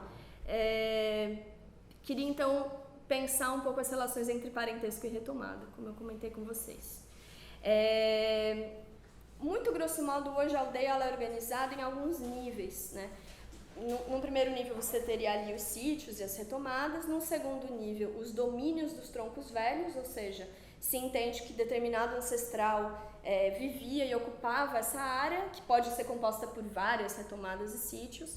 queria então pensar um pouco as relações entre parentesco e retomada, como eu comentei com vocês. Muito grosso modo, hoje a aldeia ela é organizada em alguns níveis, né? Num primeiro nível você teria ali os sítios e as retomadas, num segundo nível os domínios dos troncos velhos, ou seja, se entende que determinado ancestral vivia e ocupava essa área, que pode ser composta por várias retomadas e sítios,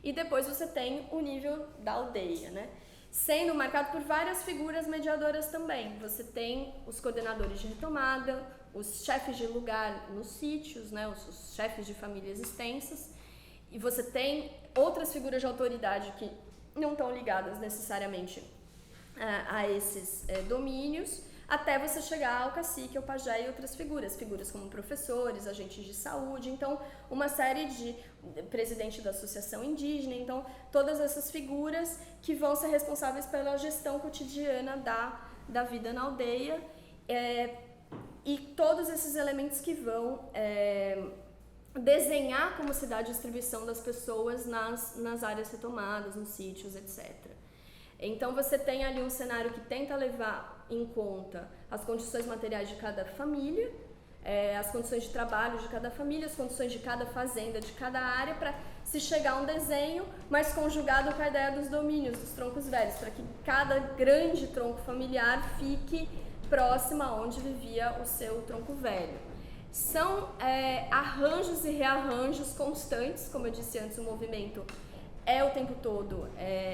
e depois você tem o nível da aldeia, né? Sendo marcado por várias figuras mediadoras também. Você tem os coordenadores de retomada, os chefes de lugar nos sítios, né, os chefes de famílias extensas, e você tem outras figuras de autoridade que não estão ligadas necessariamente a esses domínios, até você chegar ao cacique, ao pajé e outras figuras como professores, agentes de saúde, então uma série de presidente da associação indígena, então todas essas figuras que vão ser responsáveis pela gestão cotidiana da vida na aldeia, e todos esses elementos que vão desenhar como se dá a distribuição das pessoas nas áreas retomadas, nos sítios, etc. Então você tem ali um cenário que tenta levar em conta as condições materiais de cada família, as condições de trabalho de cada família, as condições de cada fazenda, de cada área, para se chegar a um desenho, mas conjugado com a ideia dos domínios, dos troncos velhos, para que cada grande tronco familiar fique próximo a onde vivia o seu tronco velho. São arranjos e rearranjos constantes, como eu disse antes, o movimento é o tempo todo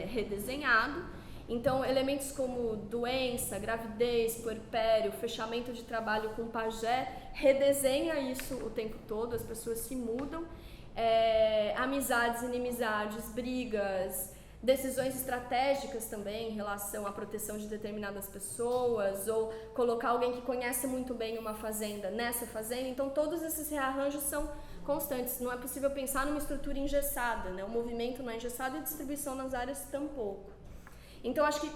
redesenhado. Então, elementos como doença, gravidez, puerpério, fechamento de trabalho com pajé, redesenha isso o tempo todo, as pessoas se mudam. Amizades, inimizades, brigas, decisões estratégicas também em relação à proteção de determinadas pessoas, ou colocar alguém que conhece muito bem uma fazenda nessa fazenda. Então, todos esses rearranjos são constantes. Não é possível pensar numa estrutura engessada, né? O movimento não é engessado e a distribuição nas áreas tampouco. Então, acho que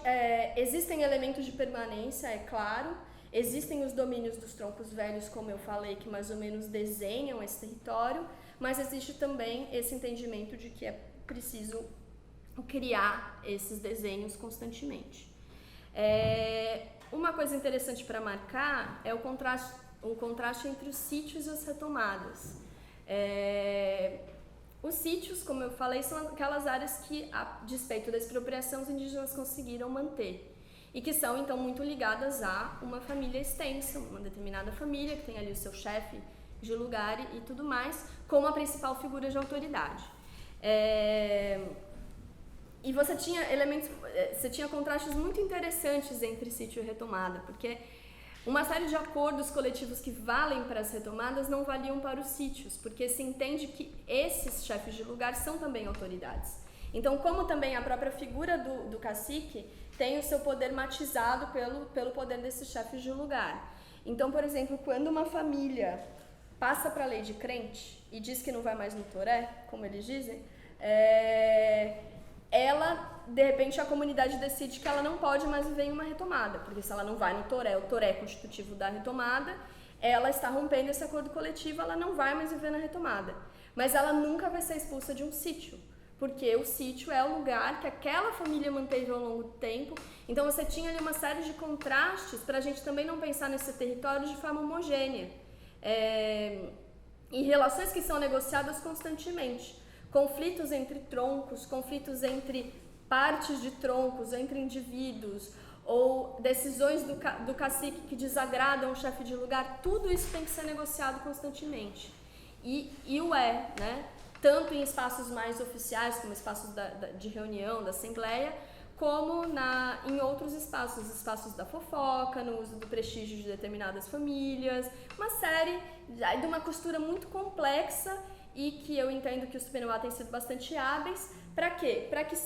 existem elementos de permanência, é claro, existem os domínios dos troncos velhos, como eu falei, que mais ou menos desenham esse território, mas existe também esse entendimento de que é preciso criar esses desenhos constantemente. Uma coisa interessante para marcar é o contraste entre os sítios e as retomadas. Os sítios, como eu falei, são aquelas áreas que, a despeito da expropriação, os indígenas conseguiram manter e que são, então, muito ligadas a uma família extensa, uma determinada família que tem ali o seu chefe de lugar e tudo mais, como a principal figura de autoridade. E você tinha contrastes muito interessantes entre sítio e retomada, porque uma série de acordos coletivos que valem para as retomadas não valiam para os sítios, porque se entende que esses chefes de lugar são também autoridades. Então, como também a própria figura do cacique tem o seu poder matizado pelo poder desses chefes de lugar. Então, por exemplo, quando uma família passa para a lei de crente e diz que não vai mais no toré, como eles dizem, de repente, a comunidade decide que ela não pode mais viver em uma retomada, porque se ela não vai no toré, o toré é constitutivo da retomada, ela está rompendo esse acordo coletivo, ela não vai mais viver na retomada. Mas ela nunca vai ser expulsa de um sítio, porque o sítio é o lugar que aquela família manteve ao longo do tempo. Então, você tinha ali uma série de contrastes para a gente também não pensar nesse território de forma homogênea. e relações que são negociadas constantemente. Conflitos entre troncos, conflitos entre partes de troncos, entre indivíduos, ou decisões do cacique que desagradam o chefe de lugar, tudo isso tem que ser negociado constantemente. E o né? Tanto em espaços mais oficiais, como espaços de reunião, da assembleia, como em outros espaços da fofoca, no uso do prestígio de determinadas famílias, uma série de uma costura muito complexa e que eu entendo que os Tupinambá têm sido bastante hábeis. Para quê? Para que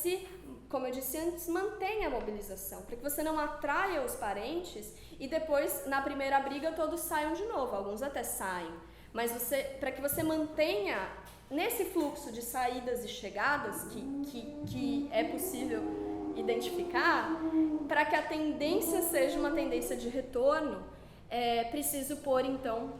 como eu disse antes, mantenha a mobilização, para que você não atraia os parentes e depois, na primeira briga, todos saiam de novo, alguns até saem, mas para que você mantenha nesse fluxo de saídas e chegadas que é possível identificar, para que a tendência seja uma tendência de retorno, é preciso pôr, então,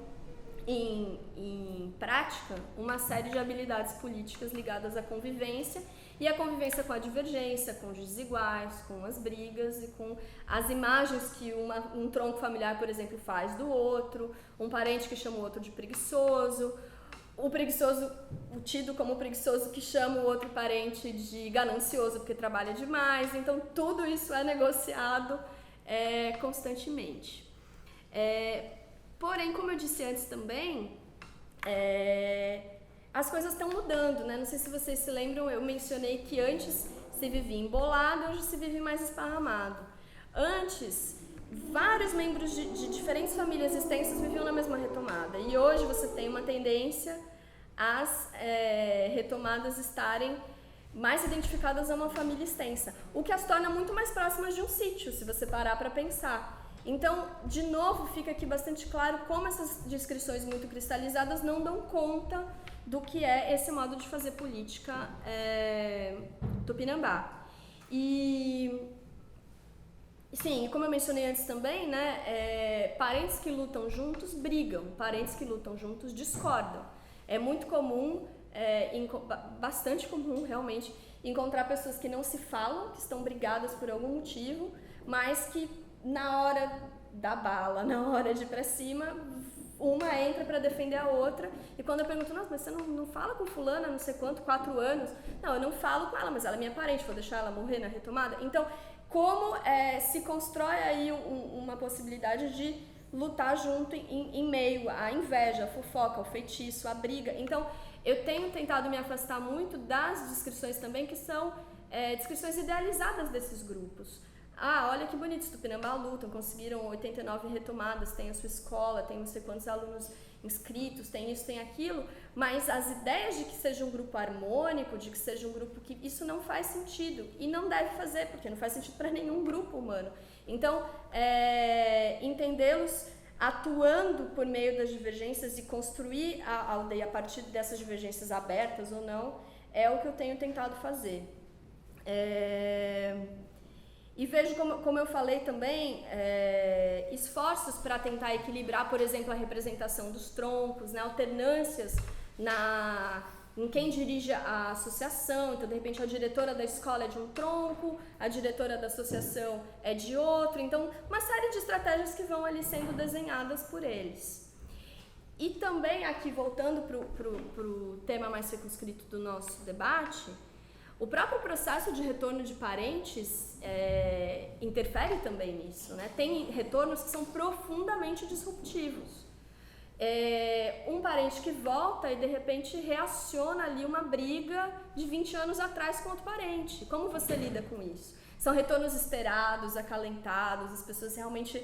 em prática uma série de habilidades políticas ligadas à convivência, e a convivência com a divergência, com os desiguais, com as brigas e com as imagens que um tronco familiar, por exemplo, faz do outro, um parente que chama o outro de preguiçoso, o tido como preguiçoso que chama o outro parente de ganancioso porque trabalha demais. Então, tudo isso é negociado constantemente. Porém, como eu disse antes também, as coisas estão mudando, né? Não sei se vocês se lembram, eu mencionei que antes se vivia embolado, hoje se vive mais esparramado. Antes, vários membros de diferentes famílias extensas viviam na mesma retomada. E hoje você tem uma tendência às retomadas estarem mais identificadas a uma família extensa, o que as torna muito mais próximas de um sítio, se você parar para pensar. Então, de novo, fica aqui bastante claro como essas descrições muito cristalizadas não dão conta do que é esse modo de fazer política tupinambá. E, sim, como eu mencionei antes também, né, parentes que lutam juntos brigam, parentes que lutam juntos discordam. É muito comum, bastante comum realmente, encontrar pessoas que não se falam, que estão brigadas por algum motivo, mas que na hora da bala, na hora de ir pra cima, uma entra para defender a outra. E quando eu pergunto, nossa, mas você não fala com fulana, não sei quanto, 4 anos? Não, eu não falo com ela, mas ela é minha parente, vou deixar ela morrer na retomada? Então, como se constrói aí uma possibilidade de lutar junto em meio à inveja, à fofoca, ao feitiço, à briga? Então, eu tenho tentado me afastar muito das descrições também que são descrições idealizadas desses grupos. Ah, olha que bonito, os Tupinambá lutam, conseguiram 89 retomadas, tem a sua escola, tem não sei quantos alunos inscritos, tem isso, tem aquilo, mas as ideias de que seja um grupo harmônico, de que seja um grupo que... Isso não faz sentido e não deve fazer, porque não faz sentido para nenhum grupo humano. Então, entendê-los atuando por meio das divergências e construir a aldeia a partir dessas divergências abertas ou não, é o que eu tenho tentado fazer. E vejo, como eu falei também, esforços para tentar equilibrar, por exemplo, a representação dos troncos, né, alternâncias em quem dirige a associação. Então, de repente, a diretora da escola é de um tronco, a diretora da associação é de outro. Então, uma série de estratégias que vão ali sendo desenhadas por eles. E também, aqui voltando para o tema mais circunscrito do nosso debate, o próprio processo de retorno de parentes interfere também nisso, né? Tem retornos que são profundamente disruptivos. Um parente que volta e de repente reaciona ali uma briga de 20 anos atrás com outro parente. Como você lida com isso? São retornos esperados, acalentados, as pessoas realmente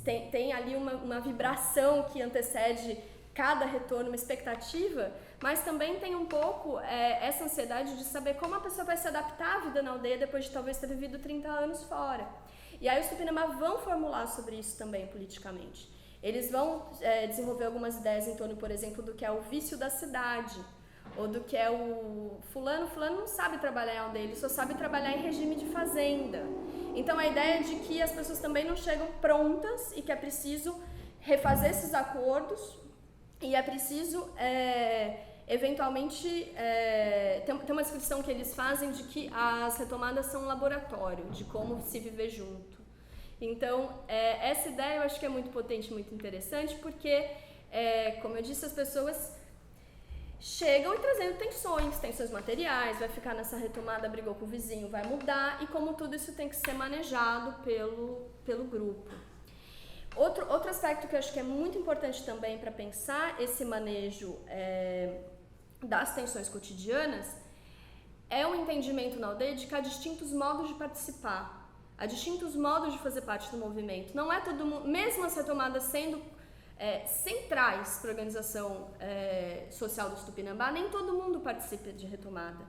têm ali uma vibração que antecede cada retorno, uma expectativa, mas também tem um pouco essa ansiedade de saber como a pessoa vai se adaptar à vida na aldeia depois de talvez ter vivido 30 anos fora. E aí os Tupinambá vão formular sobre isso também politicamente. Eles vão desenvolver algumas ideias em torno, por exemplo, do que é o vício da cidade, ou do que é o fulano não sabe trabalhar em aldeia, ele só sabe trabalhar em regime de fazenda. Então a ideia é de que as pessoas também não chegam prontas e que é preciso refazer esses acordos. E é preciso, eventualmente, tem uma descrição que eles fazem de que as retomadas são um laboratório de como se viver junto. Então, essa ideia eu acho que é muito potente, muito interessante, porque como eu disse, as pessoas chegam e trazendo tensões materiais, vai ficar nessa retomada, brigou com o vizinho, vai mudar, e como tudo isso tem que ser manejado pelo grupo. Outro aspecto que eu acho que é muito importante também para pensar esse manejo das tensões cotidianas é o entendimento na aldeia de que há distintos modos de participar, há distintos modos de fazer parte do movimento. Não é todo mundo, mesmo as retomadas sendo centrais para a organização social do Tupinambá, nem todo mundo participa de retomada.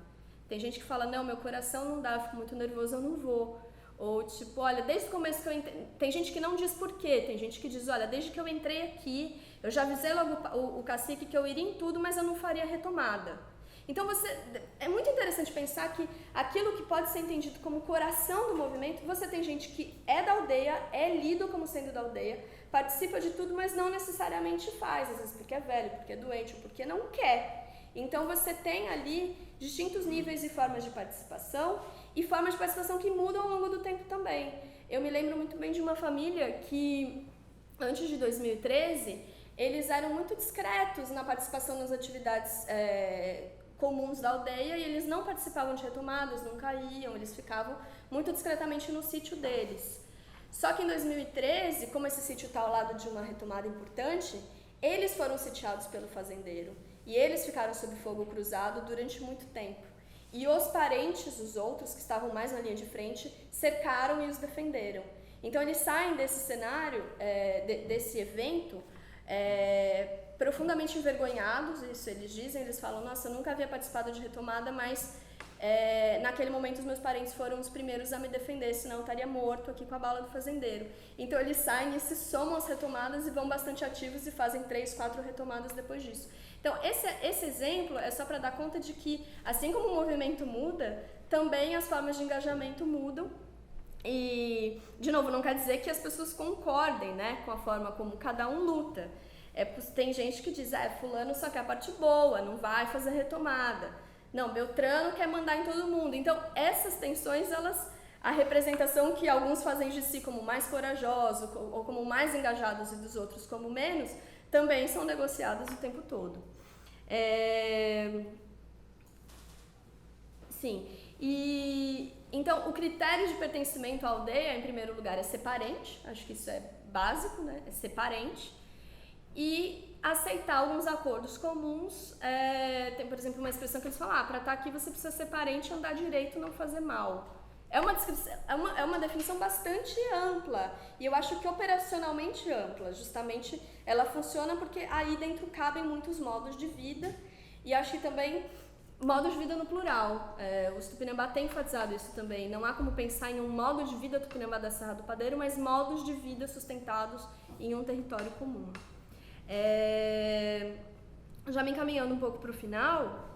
Tem gente que fala, não, meu coração não dá, eu fico muito nervoso, eu não vou. Ou tipo, olha, desde o começo que eu entrei... Tem gente que não diz porquê, tem gente que diz, olha, desde que eu entrei aqui, eu já avisei logo o cacique que eu iria em tudo, mas eu não faria retomada. Então é muito interessante pensar que aquilo que pode ser entendido como coração do movimento, você tem gente que é da aldeia, é lido como sendo da aldeia, participa de tudo, mas não necessariamente faz, às vezes porque é velho, porque é doente, ou porque não quer. Então você tem ali distintos níveis e formas de participação, e formas de participação que mudam ao longo do tempo também. Eu me lembro muito bem de uma família que, antes de 2013, eles eram muito discretos na participação nas atividades comuns da aldeia, e eles não participavam de retomadas, nunca iam, eles ficavam muito discretamente no sítio deles. Só que em 2013, como esse sítio está ao lado de uma retomada importante, eles foram sitiados pelo fazendeiro, e eles ficaram sob fogo cruzado durante muito tempo. E os parentes, os outros, que estavam mais na linha de frente, cercaram e os defenderam. Então eles saem desse cenário, desse evento, profundamente envergonhados, isso eles dizem, eles falam, nossa, eu nunca havia participado de retomada, mas naquele momento os meus parentes foram os primeiros a me defender, senão eu estaria morto aqui com a bala do fazendeiro. Então eles saem e se somam às retomadas e vão bastante ativos e fazem 3, 4 retomadas depois disso. Então esse exemplo é só para dar conta de que, assim como o movimento muda, também as formas de engajamento mudam. E, de novo, não quer dizer que as pessoas concordem, né, com a forma como cada um luta. Tem gente que diz, fulano só quer a parte boa, não vai fazer retomada. Não, Beltrano quer mandar em todo mundo. Então, essas tensões, a representação que alguns fazem de si como mais corajoso ou como mais engajados e dos outros como menos, também são negociadas o tempo todo. Sim, e então o critério de pertencimento à aldeia, em primeiro lugar, é ser parente, acho que isso é básico, né? É ser parente, e aceitar alguns acordos comuns. Tem, por exemplo, uma expressão que eles falam, para estar aqui você precisa ser parente, andar direito, não fazer mal. É uma definição bastante ampla, e eu acho que operacionalmente ampla, justamente ela funciona porque aí dentro cabem muitos modos de vida, e acho que também modos de vida no plural. O Tupinambá tem enfatizado isso também, não há como pensar em um modo de vida Tupinambá da Serra do Padeiro, mas modos de vida sustentados em um território comum. Já me encaminhando um pouco para o final,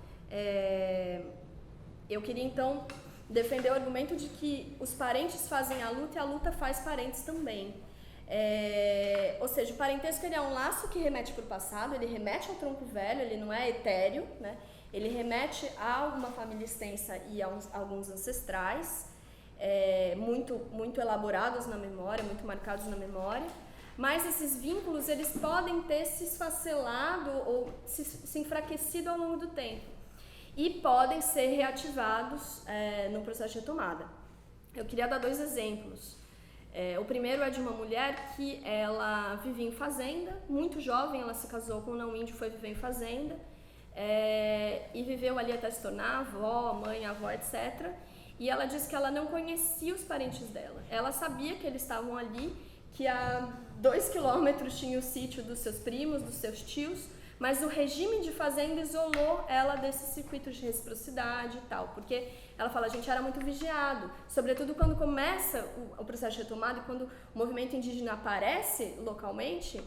eu queria então defender o argumento de que os parentes fazem a luta e a luta faz parentes também. Ou seja, o parentesco ele é um laço que remete para o passado, ele remete ao tronco velho, ele não é etéreo, né? Ele remete a uma família extensa e a alguns ancestrais, muito, muito elaborados na memória, muito marcados na memória, mas esses vínculos eles podem ter se esfacelado ou se enfraquecido ao longo do tempo e podem ser reativados no processo de retomada. Eu queria dar 2 exemplos. O primeiro é de uma mulher que ela vivia em fazenda, muito jovem, ela se casou com um não-índio, foi viver em fazenda, e viveu ali até se tornar avó, mãe, avó, etc. E ela disse que ela não conhecia os parentes dela. Ela sabia que eles estavam ali, que a 2 quilômetros tinha o sítio dos seus primos, dos seus tios, mas o regime de fazenda isolou ela desse circuito de reciprocidade e tal, porque ela fala, a gente era muito vigiado, sobretudo quando começa o processo de retomada e quando o movimento indígena aparece localmente,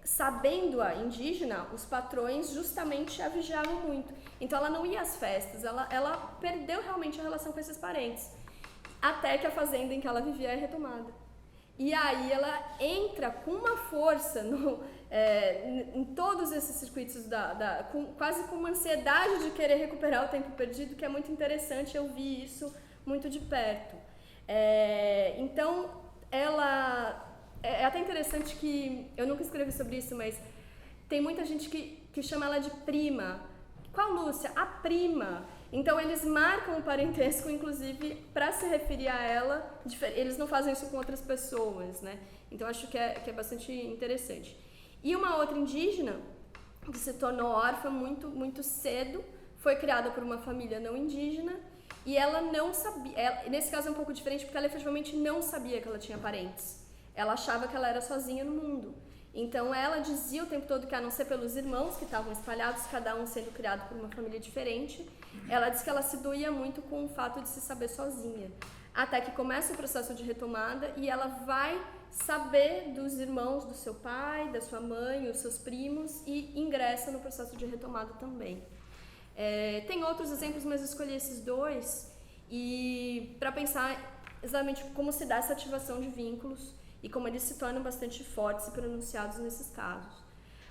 sabendo-a indígena, os patrões justamente a vigiavam muito. Então ela não ia às festas, ela perdeu realmente a relação com esses parentes, até que a fazenda em que ela vivia é retomada. E aí ela entra com uma força em todos esses circuitos, quase com uma ansiedade de querer recuperar o tempo perdido, que é muito interessante, eu vi isso muito de perto. Então, é até interessante que, eu nunca escrevi sobre isso, mas tem muita gente que chama ela de prima. Qual Lúcia? A prima. Então eles marcam o parentesco, inclusive, para se referir a ela. Eles não fazem isso com outras pessoas, né? Então acho que é bastante interessante. E uma outra indígena que se tornou órfã muito cedo, foi criada por uma família não indígena e ela não sabia. Nesse caso é um pouco diferente porque ela efetivamente não sabia que ela tinha parentes. Ela achava que ela era sozinha no mundo. Então ela dizia o tempo todo que, a não ser pelos irmãos que estavam espalhados, cada um sendo criado por uma família diferente, ela disse que ela se doía muito com o fato de se saber sozinha. Até que começa o processo de retomada e ela vai saber dos irmãos do seu pai, da sua mãe, os seus primos, e ingressa no processo de retomada também. Tem outros exemplos, mas eu escolhi esses dois e para pensar exatamente como se dá essa ativação de vínculos e como eles se tornam bastante fortes e pronunciados nesses casos.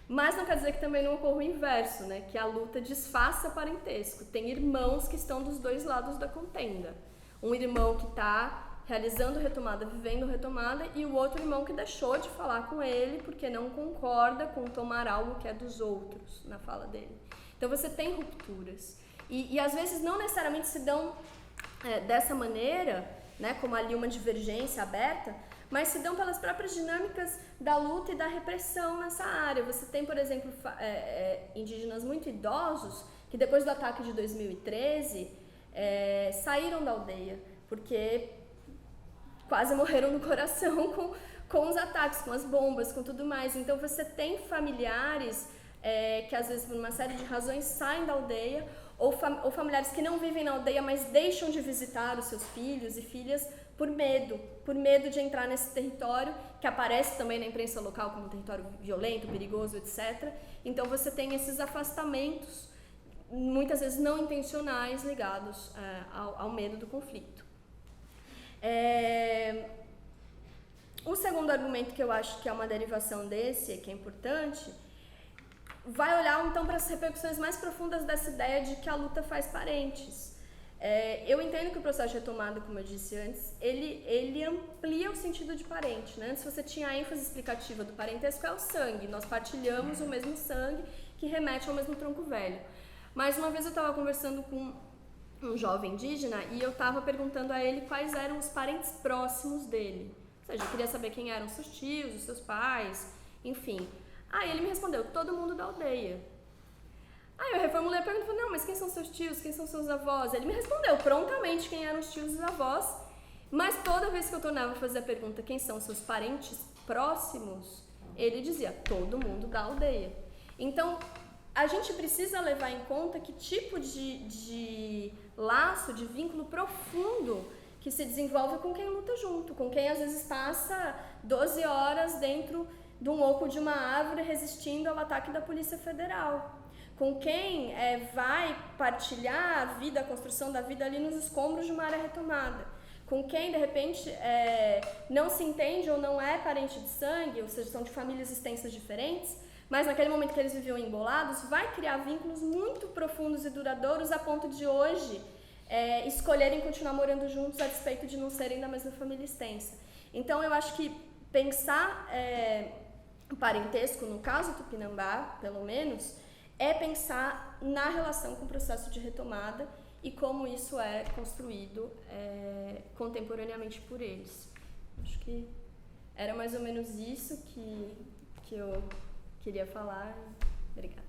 Mas não quer dizer que também não ocorra o inverso, né? Que a luta desfaça parentesco. Tem irmãos que estão dos dois lados da contenda. Um irmão que está realizando retomada, vivendo retomada, e o outro irmão que deixou de falar com ele porque não concorda com tomar algo que é dos outros, na fala dele. Então você tem rupturas. E às vezes não necessariamente se dão dessa maneira, né, como ali uma divergência aberta, mas se dão pelas próprias dinâmicas da luta e da repressão nessa área. Você tem, por exemplo, indígenas muito idosos que depois do ataque de 2013 saíram da aldeia, porque quase morreram no coração com os ataques, com as bombas, com tudo mais. Então você tem familiares que às vezes por uma série de razões saem da aldeia, ou familiares que não vivem na aldeia, mas deixam de visitar os seus filhos e filhas por medo de entrar nesse território, que aparece também na imprensa local como um território violento, perigoso, etc. Então você tem esses afastamentos, muitas vezes não intencionais, ligados ao medo do conflito. O segundo argumento que eu acho que é uma derivação desse, que é importante, vai olhar então para as repercussões mais profundas dessa ideia de que a luta faz parentes. Eu entendo que o processo de retomada, como eu disse antes, ele amplia o sentido de parente, né? Antes você tinha a ênfase explicativa do parentesco, é o sangue, nós partilhamos o mesmo sangue que remete ao mesmo tronco velho. Mas uma vez eu estava conversando com um jovem indígena e eu estava perguntando a ele quais eram os parentes próximos dele. Ou seja, eu queria saber quem eram os seus tios, os seus pais, enfim. Aí ele me respondeu, todo mundo da aldeia. Aí eu reformulei a pergunta e falei, não, mas quem são seus tios, quem são seus avós? Ele me respondeu prontamente quem eram os tios e os avós, mas toda vez que eu tornava a fazer a pergunta, quem são seus parentes próximos, ele dizia, todo mundo da aldeia. Então, a gente precisa levar em conta que tipo de laço, de vínculo profundo que se desenvolve com quem luta junto, com quem às vezes passa 12 horas dentro de um oco de uma árvore resistindo ao ataque da Polícia Federal, com quem vai partilhar a vida, a construção da vida ali nos escombros de uma área retomada, com quem de repente não se entende ou não é parente de sangue, ou seja, são de famílias extensas diferentes, mas naquele momento que eles viviam embolados, vai criar vínculos muito profundos e duradouros a ponto de hoje escolherem continuar morando juntos a despeito de não serem da mesma família extensa. Então eu acho que pensar parentesco, no caso Tupinambá, pelo menos, é pensar na relação com o processo de retomada e como isso é construído contemporaneamente por eles. Acho que era mais ou menos isso que eu queria falar. Obrigada.